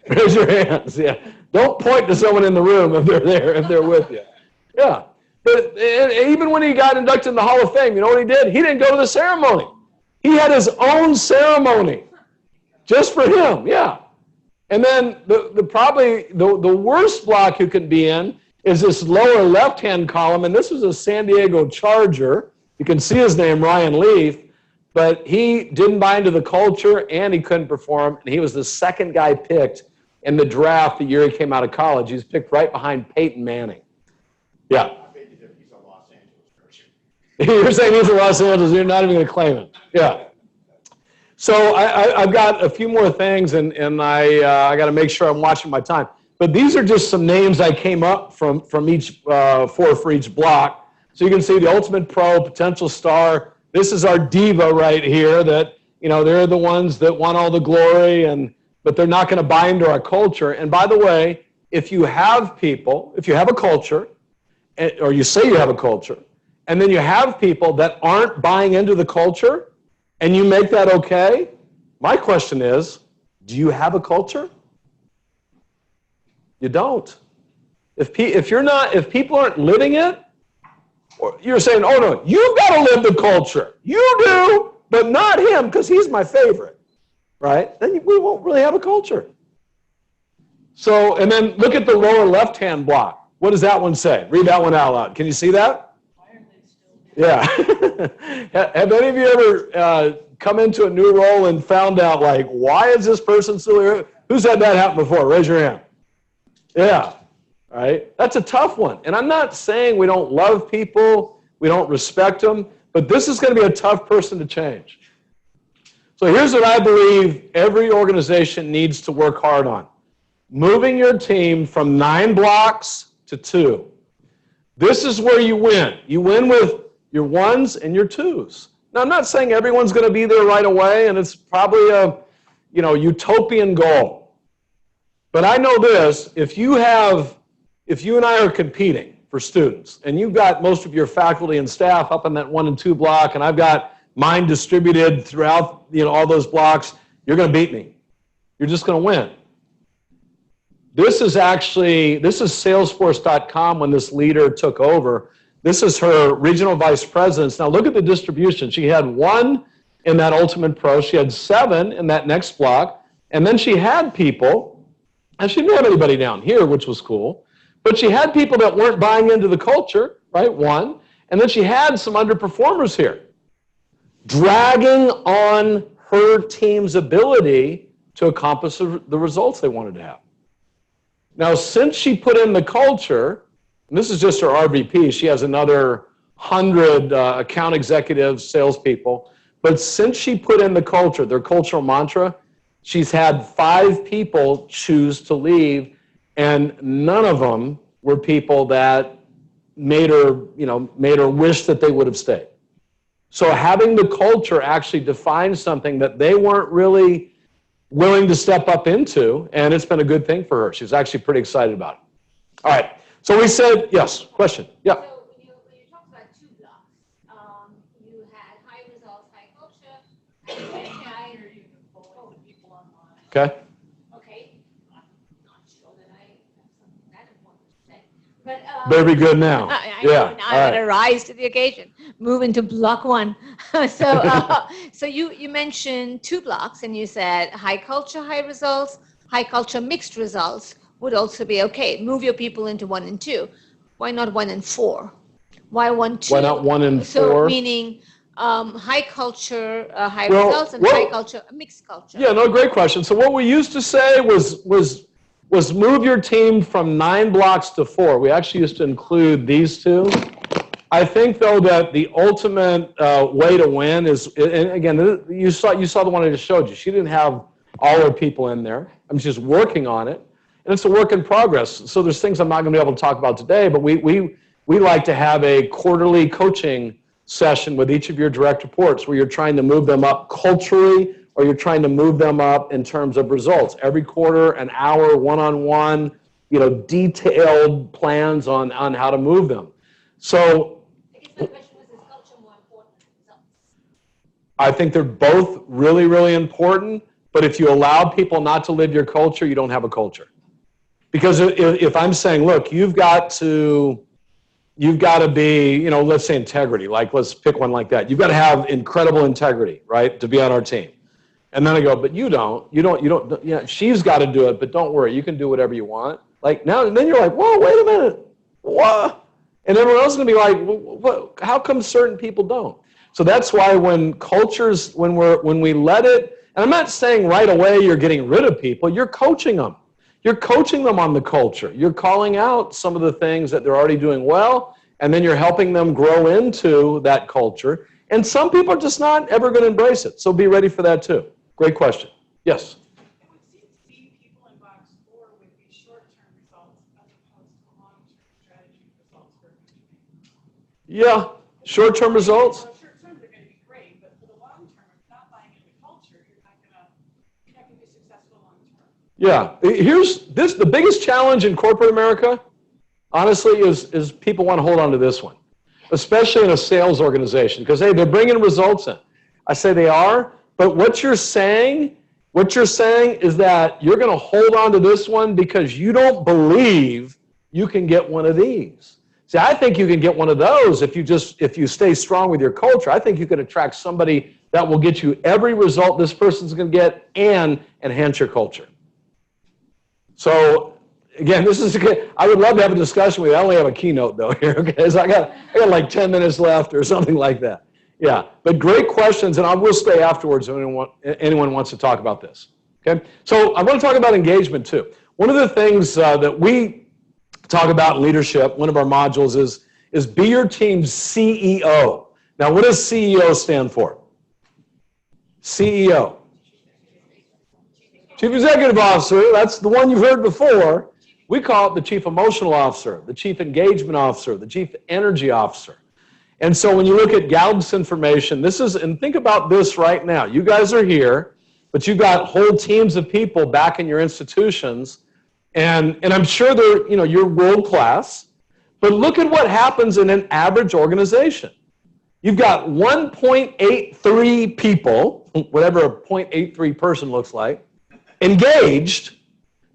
Raise your hands. Yeah. Don't point to someone in the room if they're there, if they're with you. Yeah. But even when he got inducted in the Hall of Fame, you know what he did? He didn't go to the ceremony. He had his own ceremony just for him. Yeah. And then probably the worst block you can be in is this lower left-hand column, and this was a San Diego Charger. You can see his name, Ryan Leaf, but he didn't buy into the culture, and he couldn't perform, and he was the second guy picked in the draft the year he came out of college. He was picked right behind Peyton Manning. Yeah. He's a Los Angeles person. You're saying he's a Los Angeles, you're not even going to claim it. Yeah. So I've got a few more things, and I got to make sure I'm watching my time. But these are just some names I came up from each for each block. So you can see the ultimate pro, potential star. This is our diva right here that, you know, they're the ones that want all the glory, but they're not going to buy into our culture. And by the way, if you have a culture, or you say you have a culture, and then you have people that aren't buying into the culture, and you make that okay, my question is, do you have a culture? You don't. If people aren't living it, or you're saying, oh no, you've got to live the culture. You do, but not him, because he's my favorite, right? Then we won't really have a culture. So, and then look at the lower left-hand block. What does that one say? Read that one out loud. Can you see that? Yeah. Have any of you ever come into a new role and found out, like, why is this person still here? Who's had that happen before? Raise your hand. Yeah. All right. That's a tough one. And I'm not saying we don't love people, we don't respect them, but this is going to be a tough person to change. So here's what I believe every organization needs to work hard on. Moving your team from 9 blocks to 2. This is where you win. You win with your 1s and your 2s. Now, I'm not saying everyone's going to be there right away, and it's probably a, utopian goal. But I know this, if you and I are competing for students, and you've got most of your faculty and staff up in that 1 and 2 block, and I've got mine distributed throughout, all those blocks, you're going to beat me. You're just going to win. This is Salesforce.com when this leader took over. This is her regional vice presidents. Now look at the distribution. She had 1 in that Ultimate Pro. She had 7 in that next block. And then she had people, and she didn't have anybody down here, which was cool, but she had people that weren't buying into the culture, right, 1. And then she had some underperformers here, dragging on her team's ability to accomplish the results they wanted to have. Now, since she put in the culture, and this is just her RVP, she has another 100 account executives, salespeople, but since she put in the culture, their cultural mantra, she's had 5 people choose to leave, and none of them were people that made her wish that they would have stayed. So having the culture actually define something that they weren't really willing to step up into, and it's been a good thing for her. She's actually pretty excited about it. All right, so we said, yes, question, yeah. So when you talked about 2 blocks, you had high results, high culture, and then high people online. Okay. Okay, I'm not sure that I have something that important to say. But, Better be good now. I Yeah, I'm going to rise to the occasion. Move into block 1. So you mentioned 2 blocks, and you said high culture, high results, high culture, mixed results would also be okay. Move your people into 1 and 2. Why not 1 and 4? Why 1, 2? Why not 1 and 4? So meaning high culture, high Well, results, and well- high culture, mixed culture? Yeah, no, great question. So what we used to say was move your team from 9 blocks to 4. We actually used to include these two. I think, though, that the ultimate way to win is, and again, you saw the one I just showed you. She didn't have all her people in there. I'm just working on it, and it's a work in progress. So there's things I'm not going to be able to talk about today, but we like to have a quarterly coaching session with each of your direct reports where you're trying to move them up culturally or you're trying to move them up in terms of results. Every quarter, an hour, one-on-one, detailed plans on how to move them. So I guess my question was, is culture more important than results? I think they're both really, really important, but if you allow people not to live your culture, you don't have a culture. Because if I'm saying, look, you've got to be, let's say integrity, let's pick one like that. You've got to have incredible integrity, right, to be on our team. And then I go, but you don't, she's got to do it, but don't worry, you can do whatever you want. And then you're like, whoa, wait a minute, what? And everyone else is going to be like, what? How come certain people don't? So that's why when we let it, and I'm not saying right away you're getting rid of people, you're coaching them. You're coaching them on the culture. You're calling out some of the things that they're already doing well, and then you're helping them grow into that culture. And some people are just not ever going to embrace it. So be ready for that too. Great question. Yes? It would seem to me people in box 4 would be short-term results as opposed to long-term strategy results for a company. Yeah, short-term results. Well, short-term, they're going to be great, but for the long term, if you're not buying into the culture, you're not going to be successful long-term. Yeah, here's the biggest challenge in corporate America, honestly, is people want to hold on to this one, especially in a sales organization, because, hey, they're bringing results in. I say they are, but what you're saying is that you're going to hold on to this one because you don't believe you can get one of these. See, I think you can get one of those if you stay strong with your culture. I think you can attract somebody that will get you every result this person's going to get and enhance your culture. So again, I would love to have a discussion with you. I only have a keynote though here, okay? So I got like 10 minutes left or something like that. Yeah, but great questions, and I will stay afterwards if anyone wants to talk about this. Okay, so I want to talk about engagement too. One of the things that we talk about in leadership, one of our modules is be your team's CEO. Now, what does CEO stand for? CEO. Chief Executive Officer, that's the one you've heard before. We call it the Chief Emotional Officer, the Chief Engagement Officer, the Chief Energy Officer. And so when you look at Gallup's information, and think about this right now. You guys are here, but you've got whole teams of people back in your institutions, and I'm sure you're world class, but look at what happens in an average organization. You've got 1.83 people, whatever a 0.83 person looks like, engaged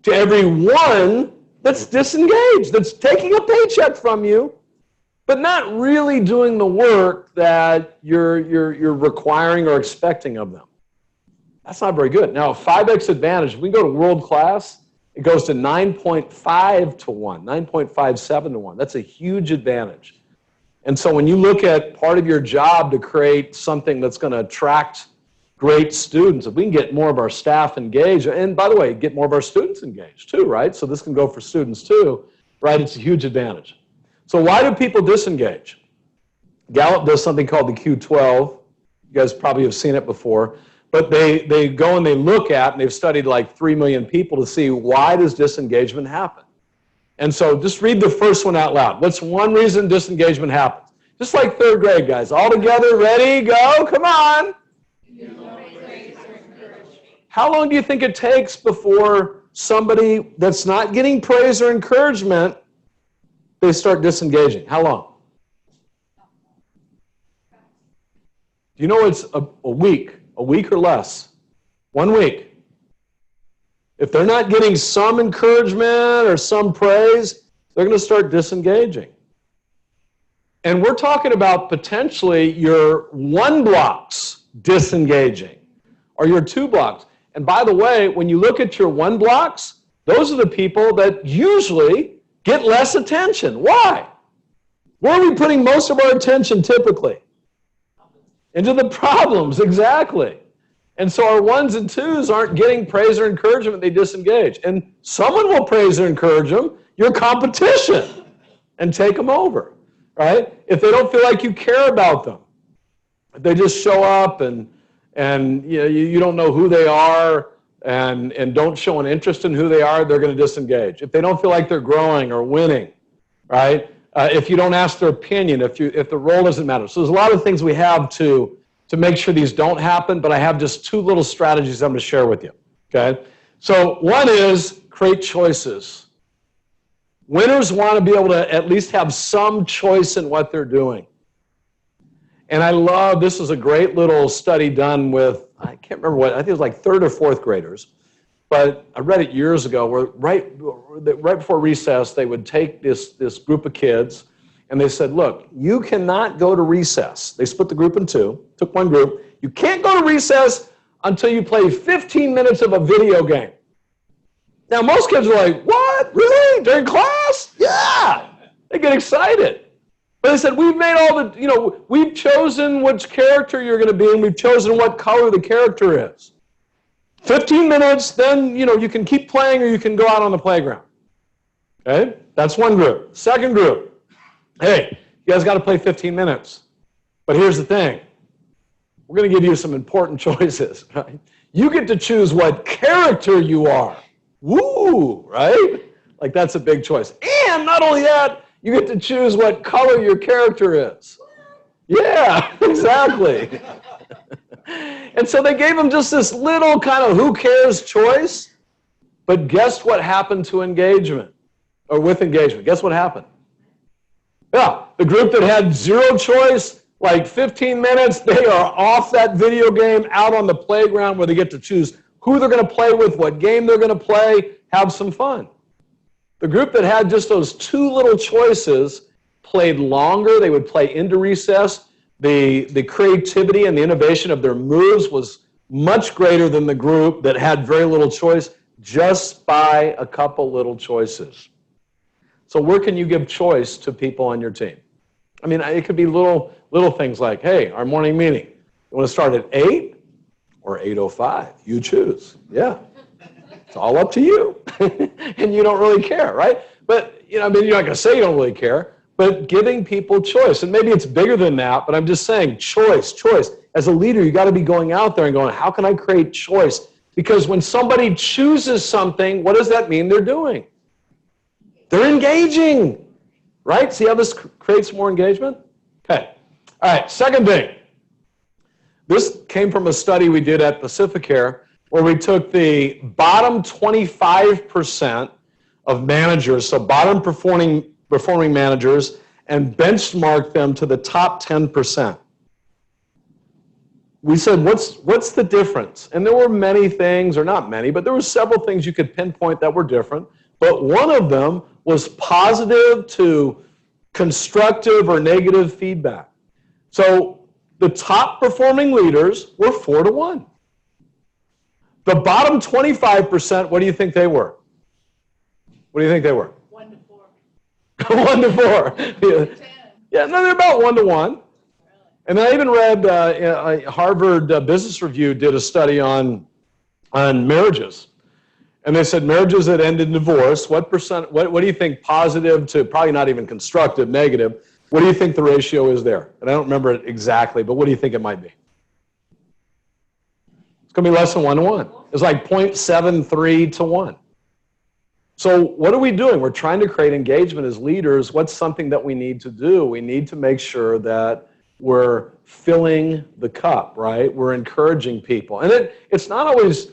to every one that's disengaged, that's taking a paycheck from you, but not really doing the work that you're requiring or expecting of them. That's not very good. Now, 5x advantage, if we go to world class, it goes to 9.5 to 1, 9.57 to 1. That's a huge advantage. And so when you look at part of your job to create something that's going to attract great students, if we can get more of our staff engaged, and by the way, get more of our students engaged too, right? So this can go for students too, right? It's a huge advantage. So why do people disengage? Gallup does something called the Q12. You guys probably have seen it before. But they go and they look at, and they've studied like 3 million people to see why does disengagement happen. And so just read the first one out loud. What's one reason disengagement happens? Just like third grade, guys. All together, ready, go, come on. How long do you think it takes before somebody that's not getting praise or encouragement, they start disengaging? How long? Do you know it's a week or less? 1 week. If they're not getting some encouragement or some praise, they're going to start disengaging. And we're talking about potentially your 1 blocks disengaging or your 2 blocks. And by the way, when you look at your 1 blocks, those are the people that usually get less attention. Why? Where are we putting most of our attention typically? into the problems, exactly. And so our ones and twos aren't getting praise or encouragement, they disengage. And someone will praise or encourage them, your competition, and take them over, right? If they don't feel like you care about them, if they just show up and you don't know who they are and don't show an interest in who they are, they're going to disengage. If they don't feel like they're growing or winning, right? If you don't ask their opinion, if the role doesn't matter. So there's a lot of things we have to make sure these don't happen, but I have just two little strategies I'm going to share with you, okay? So one is create choices. Winners want to be able to at least have some choice in what they're doing. And I love, this is a great little study done with, I can't remember what, I think it was like third or fourth graders, but I read it years ago where right before recess, they would take this group of kids and they said, look, you cannot go to recess. They split the group in two, took one group. You can't go to recess until you play 15 minutes of a video game. Now, most kids are like, what? Really? During class? Yeah. They get excited. But they said, we've made all the, we've chosen which character you're going to be and we've chosen what color the character is. 15 minutes, then, you can keep playing or you can go out on the playground. Okay? That's one group. Second group. Hey, you guys got to play 15 minutes. But here's the thing. We're going to give you some important choices. Right? You get to choose what character you are. Woo, right? Like that's a big choice. And not only that, you get to choose what color your character is. Yeah, exactly. And so they gave them just this little kind of who cares choice. But guess what happened to engagement? Or with engagement? Guess what happened? Yeah, the group that had zero choice, like 15 minutes, they are off that video game, out on the playground where they get to choose who they're going to play with, what game they're going to play, have some fun. The group that had just those two little choices played longer. They would play into recess. The creativity and the innovation of their moves was much greater than the group that had very little choice, just by a couple little choices. So where can you give choice to people on your team? I mean, it could be little things like, hey, our morning meeting, you want to start at 8 or 8:05? You choose. Yeah. It's all up to you. And you don't really care, right? But, you're not going to say you don't really care, but giving people choice. And maybe it's bigger than that, but I'm just saying choice. As a leader, you got to be going out there and going, how can I create choice? Because when somebody chooses something, what does that mean they're doing? They're engaging, right? See how this creates more engagement? Okay. All right, second thing. This came from a study we did at Pacificare where we took the bottom 25% of managers, so bottom performing managers, and benchmarked them to the top 10%. We said, what's the difference? And there were many things, or not many, but there were several things you could pinpoint that were different. But one of them was positive to constructive or negative feedback. So the top performing leaders were 4-1. The bottom 25%, what do you think they were? What do you think they were? 1 to 4. 1 to 4. Yeah, no, they're about 1 to 1. And I even read Harvard Business Review did a study on marriages. And they said marriages that end in divorce, what do you think positive to probably not even constructive, negative, what do you think the ratio is there? And I don't remember it exactly, but what do you think it might be? It's going to be less than 1 to 1. It's like 0.73 to 1. So what are we doing? We're trying to create engagement as leaders. What's something that we need to do? We need to make sure that we're filling the cup, right? We're encouraging people. And it's not always,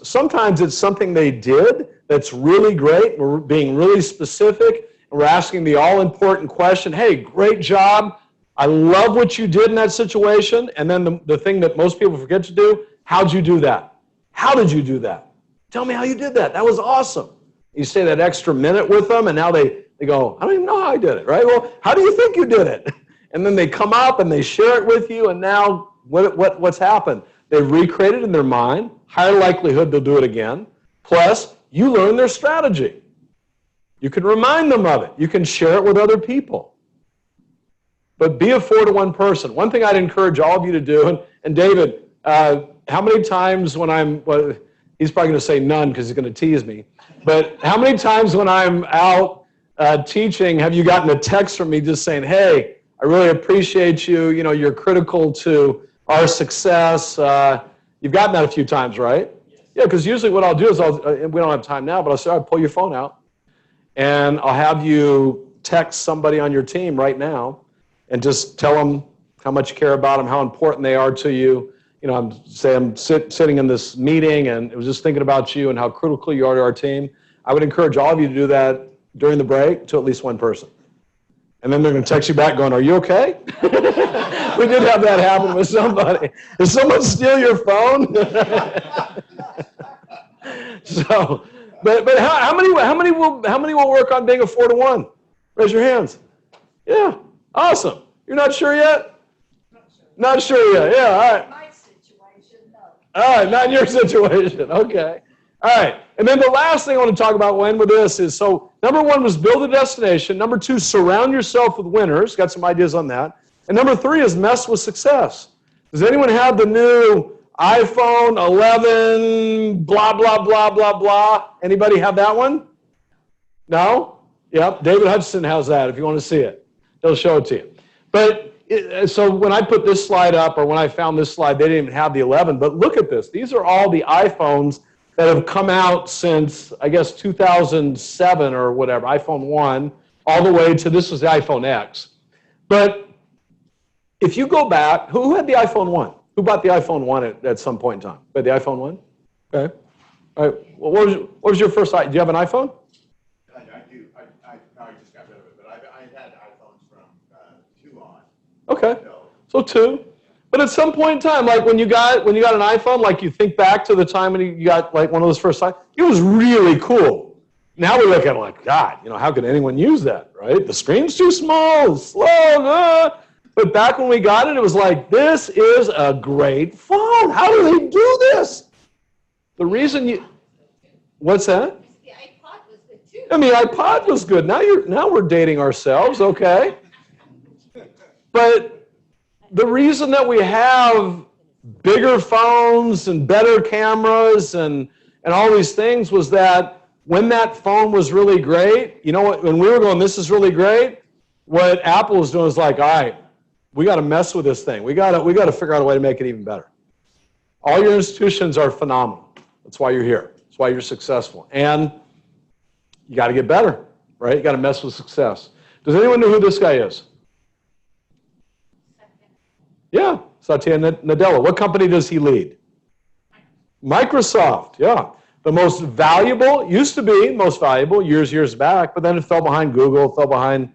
sometimes it's something they did that's really great. We're being really specific. And we're asking the all-important question, hey, great job. I love what you did in that situation. And then the thing that most people forget to do, how'd you do that? How did you do that? Tell me how you did that. That was awesome. You stay that extra minute with them, and now they go, I don't even know how I did it, right? Well, how do you think you did it? And then they come up and they share it with you, and now what's happened? They've recreated in their mind, higher likelihood they'll do it again, plus you learn their strategy. You can remind them of it. You can share it with other people. but be a 4-to-1 person. One thing I'd encourage all of you to do, and David, how many times when I'm, well, he's probably going to say none because he's going to tease me, but how many times when I'm out teaching have you gotten a text from me just saying, hey, I really appreciate you, you know, you're critical to our success. You've gotten that a few times, right? Yes. Yeah, because usually what I'll do is we don't have time now, but I'll say, I'll pull your phone out and I'll have you text somebody on your team right now and just tell them how much you care about them, how important they are to you. You know, I'm sitting in this meeting and it was just thinking about you and how critical you are to our team. I would encourage all of you to do that during the break to at least one person. And then they're going to text you back going, are you okay? We did have that happen with somebody. Did someone steal your phone? So, but how many will work on being a 4-to-1? Raise your hands. Yeah, awesome. You're not sure yet? Not sure yet. Yeah, all right. My situation, no. All right, not in your situation. Okay. All right. And then the last thing I want to talk about when with this is, so number 1 was build a destination. Number 2, surround yourself with winners. Got some ideas on that. And number 3 is mess with success. Does anyone have the new iPhone 11, blah, blah, blah, blah, blah? Anybody have that one? No? Yep. David Hudson has that if you want to see it. He'll show it to you. But so when I put this slide up, or when I found this slide, they didn't even have the 11. But look at this. These are all the iPhones that have come out since, I guess, 2007 or whatever, iPhone 1, all the way to, this was the iPhone X. But if you go back, who had the iPhone 1? Who bought the iPhone 1 at some point in time? But the iPhone 1? Okay. All right. Well, what was your first, do you have an iPhone? I do. I just got rid of it, but I had iPhones from 2 on. Okay. So 2. But at some point in time, like when you got an iPhone, like you think back to the time when you got like one of those first times, it was really cool. Now we look at it like, God, you know, how can anyone use that, right? The screen's too small, it's slow. But back when we got it, it was like, this is a great phone. How do they do this? The reason you, what's that? The iPod was good too. I mean, iPod was good. Now we're dating ourselves, okay? But the reason that we have bigger phones and better cameras and all these things was that when that phone was really great, you know what, when we were going, this is really great, what Apple was doing was like, all right, we got to mess with this thing. We got to figure out a way to make it even better. All your institutions are phenomenal. That's why you're here. That's why you're successful. And you got to get better, right? You got to mess with success. Does anyone know who this guy is? Yeah, Satya Nadella. What company does he lead? Microsoft, yeah. The most valuable, used to be most valuable years back, but then it fell behind Google, fell behind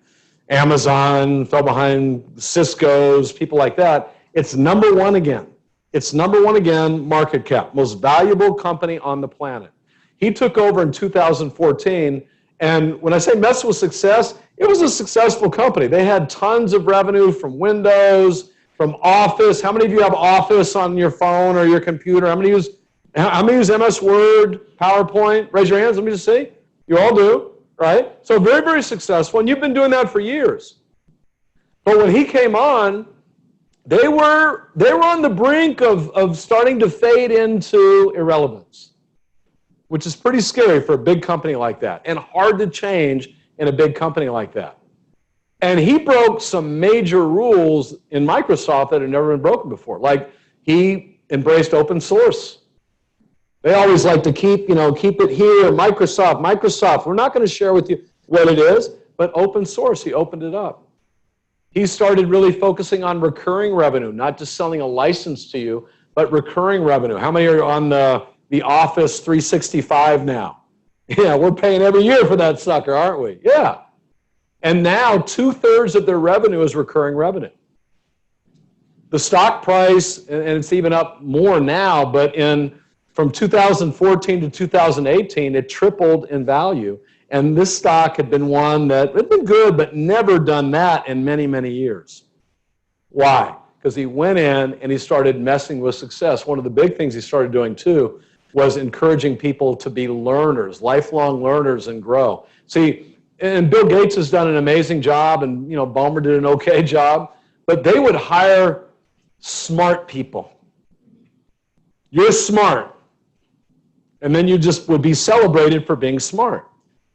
Amazon, fell behind Cisco's, people like that. It's number 1 again. It's number 1 again, market cap, most valuable company on the planet. He took over in 2014, and when I say mess with success, it was a successful company. They had tons of revenue from Windows, from Office. How many of you have Office on your phone or your computer? How many use MS Word, PowerPoint? Raise your hands, let me just see. You all do, right? So very, very successful, and you've been doing that for years. But when he came on, they were on the brink of starting to fade into irrelevance, which is pretty scary for a big company like that, and hard to change in a big company like that. And he broke some major rules in Microsoft that had never been broken before. Like, he embraced open source. They always like to keep it here, Microsoft, we're not going to share with you what it is, but open source, he opened it up. He started really focusing on recurring revenue, not just selling a license to you, but recurring revenue. How many are on the Office 365 now? Yeah, we're paying every year for that sucker, aren't we? Yeah. And now 2/3 of their revenue is recurring revenue. The stock price, and it's even up more now, but from 2014 to 2018, it tripled in value. And this stock had been one that had been good, but never done that in many, many years. Why? Because he went in and he started messing with success. One of the big things he started doing too was encouraging people to be learners, lifelong learners, and grow. See, and Bill Gates has done an amazing job, and Ballmer did an okay job. but they would hire smart people. You're smart. And then you just would be celebrated for being smart.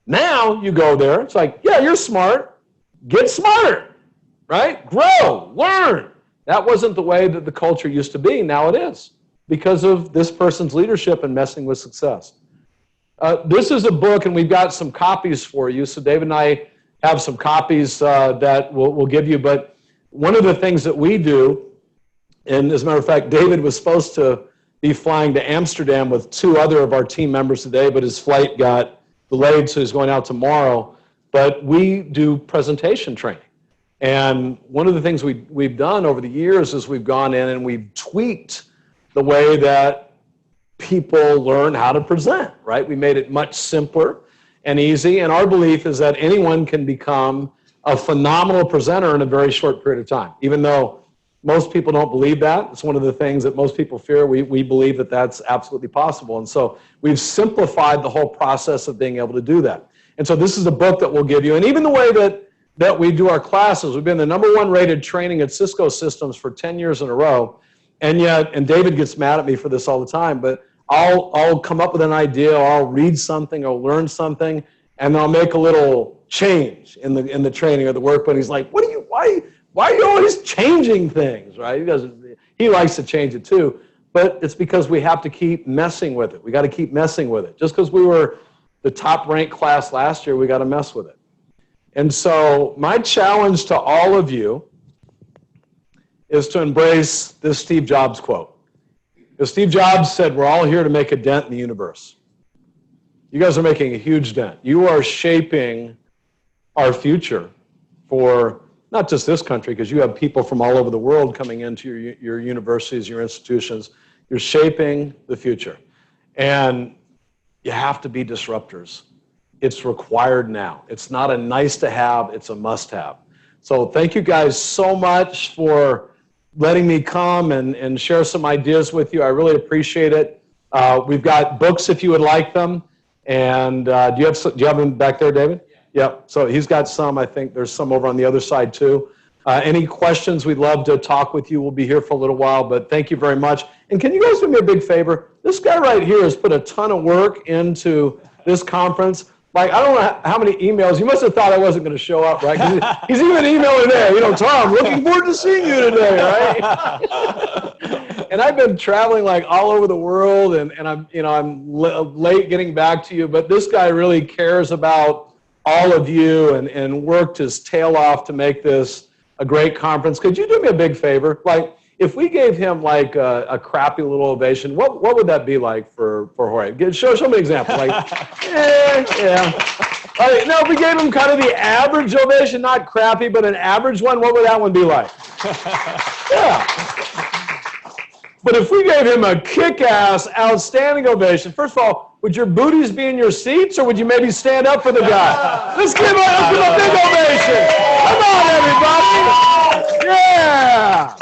Now you go there, it's like, yeah, you're smart. Get smarter, right? Grow, learn. That wasn't the way that the culture used to be. Now it is because of this person's leadership and messing with success. This is a book, and we've got some copies for you. So David and I have some copies that we'll give you. But one of the things that we do, and as a matter of fact, David was supposed to be flying to Amsterdam with 2 other of our team members today, but his flight got delayed, so he's going out tomorrow. But we do presentation training. And one of the things we've done over the years is we've gone in and we've tweaked the way that people learn how to present, right? We made it much simpler and easy. And our belief is that anyone can become a phenomenal presenter in a very short period of time, even though most people don't believe that. It's one of the things that most people fear. We believe that that's absolutely possible. And so we've simplified the whole process of being able to do that. And so this is a book that we'll give you. And even the way that we do our classes, we've been the #1 rated training at Cisco Systems for 10 years in a row. And yet, and David gets mad at me for this all the time, but I'll come up with an idea, or I'll read something, or learn something, and I'll make a little change in the training or the work. But he's like, why are you always changing things, right? He likes to change it too, but it's because we have to keep messing with it. We got to keep messing with it. Just because we were the top ranked class last year, we got to mess with it. And so my challenge to all of you is to embrace this Steve Jobs quote. Because Steve Jobs said, we're all here to make a dent in the universe. You guys are making a huge dent. You are shaping our future for not just this country, because you have people from all over the world coming into your universities, your institutions. You're shaping the future. And you have to be disruptors. It's required now. It's not a nice to have, it's a must have. So thank you guys so much for letting me come and share some ideas with you. I really appreciate it. We've got books if you would like them. And do you have them back there, David? Yep. So he's got some. I think there's some over on the other side too. Any questions, we'd love to talk with you. We'll be here for a little while, but thank you very much. And can you guys do me a big favor? This guy right here has put a ton of work into this conference. Like, I don't know how many emails. You must have thought I wasn't going to show up, right? 'Cause he's even emailing there. Tom, looking forward to seeing you today, right? And I've been traveling like all over the world, and I'm late getting back to you. But this guy really cares about all of you and worked his tail off to make this a great conference. Could you do me a big favor? Like, if we gave him like a crappy little ovation, what would that be like for Jorge? Show me an example. Like, yeah. Now, if we gave him kind of the average ovation, not crappy, but an average one, what would that one be like? Yeah. But if we gave him a kick-ass, outstanding ovation, first of all, would your booties be in your seats, or would you maybe stand up for the guy? Let's give him a big ovation. Come on, everybody. Yeah.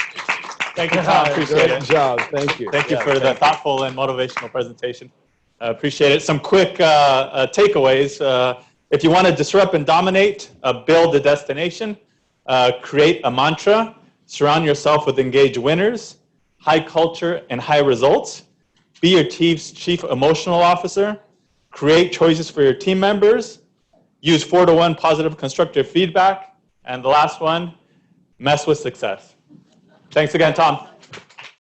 Thank you, Tom. Appreciate it. Good job. Thank you. Thank you for the thoughtful and motivational presentation. Appreciate it. Some quick takeaways. If you want to disrupt and dominate, build a destination, create a mantra, surround yourself with engaged winners, high culture and high results, be your team's chief emotional officer, create choices for your team members, use 4-to-1 positive constructive feedback, and the last one, mess with success. Thanks again, Tom.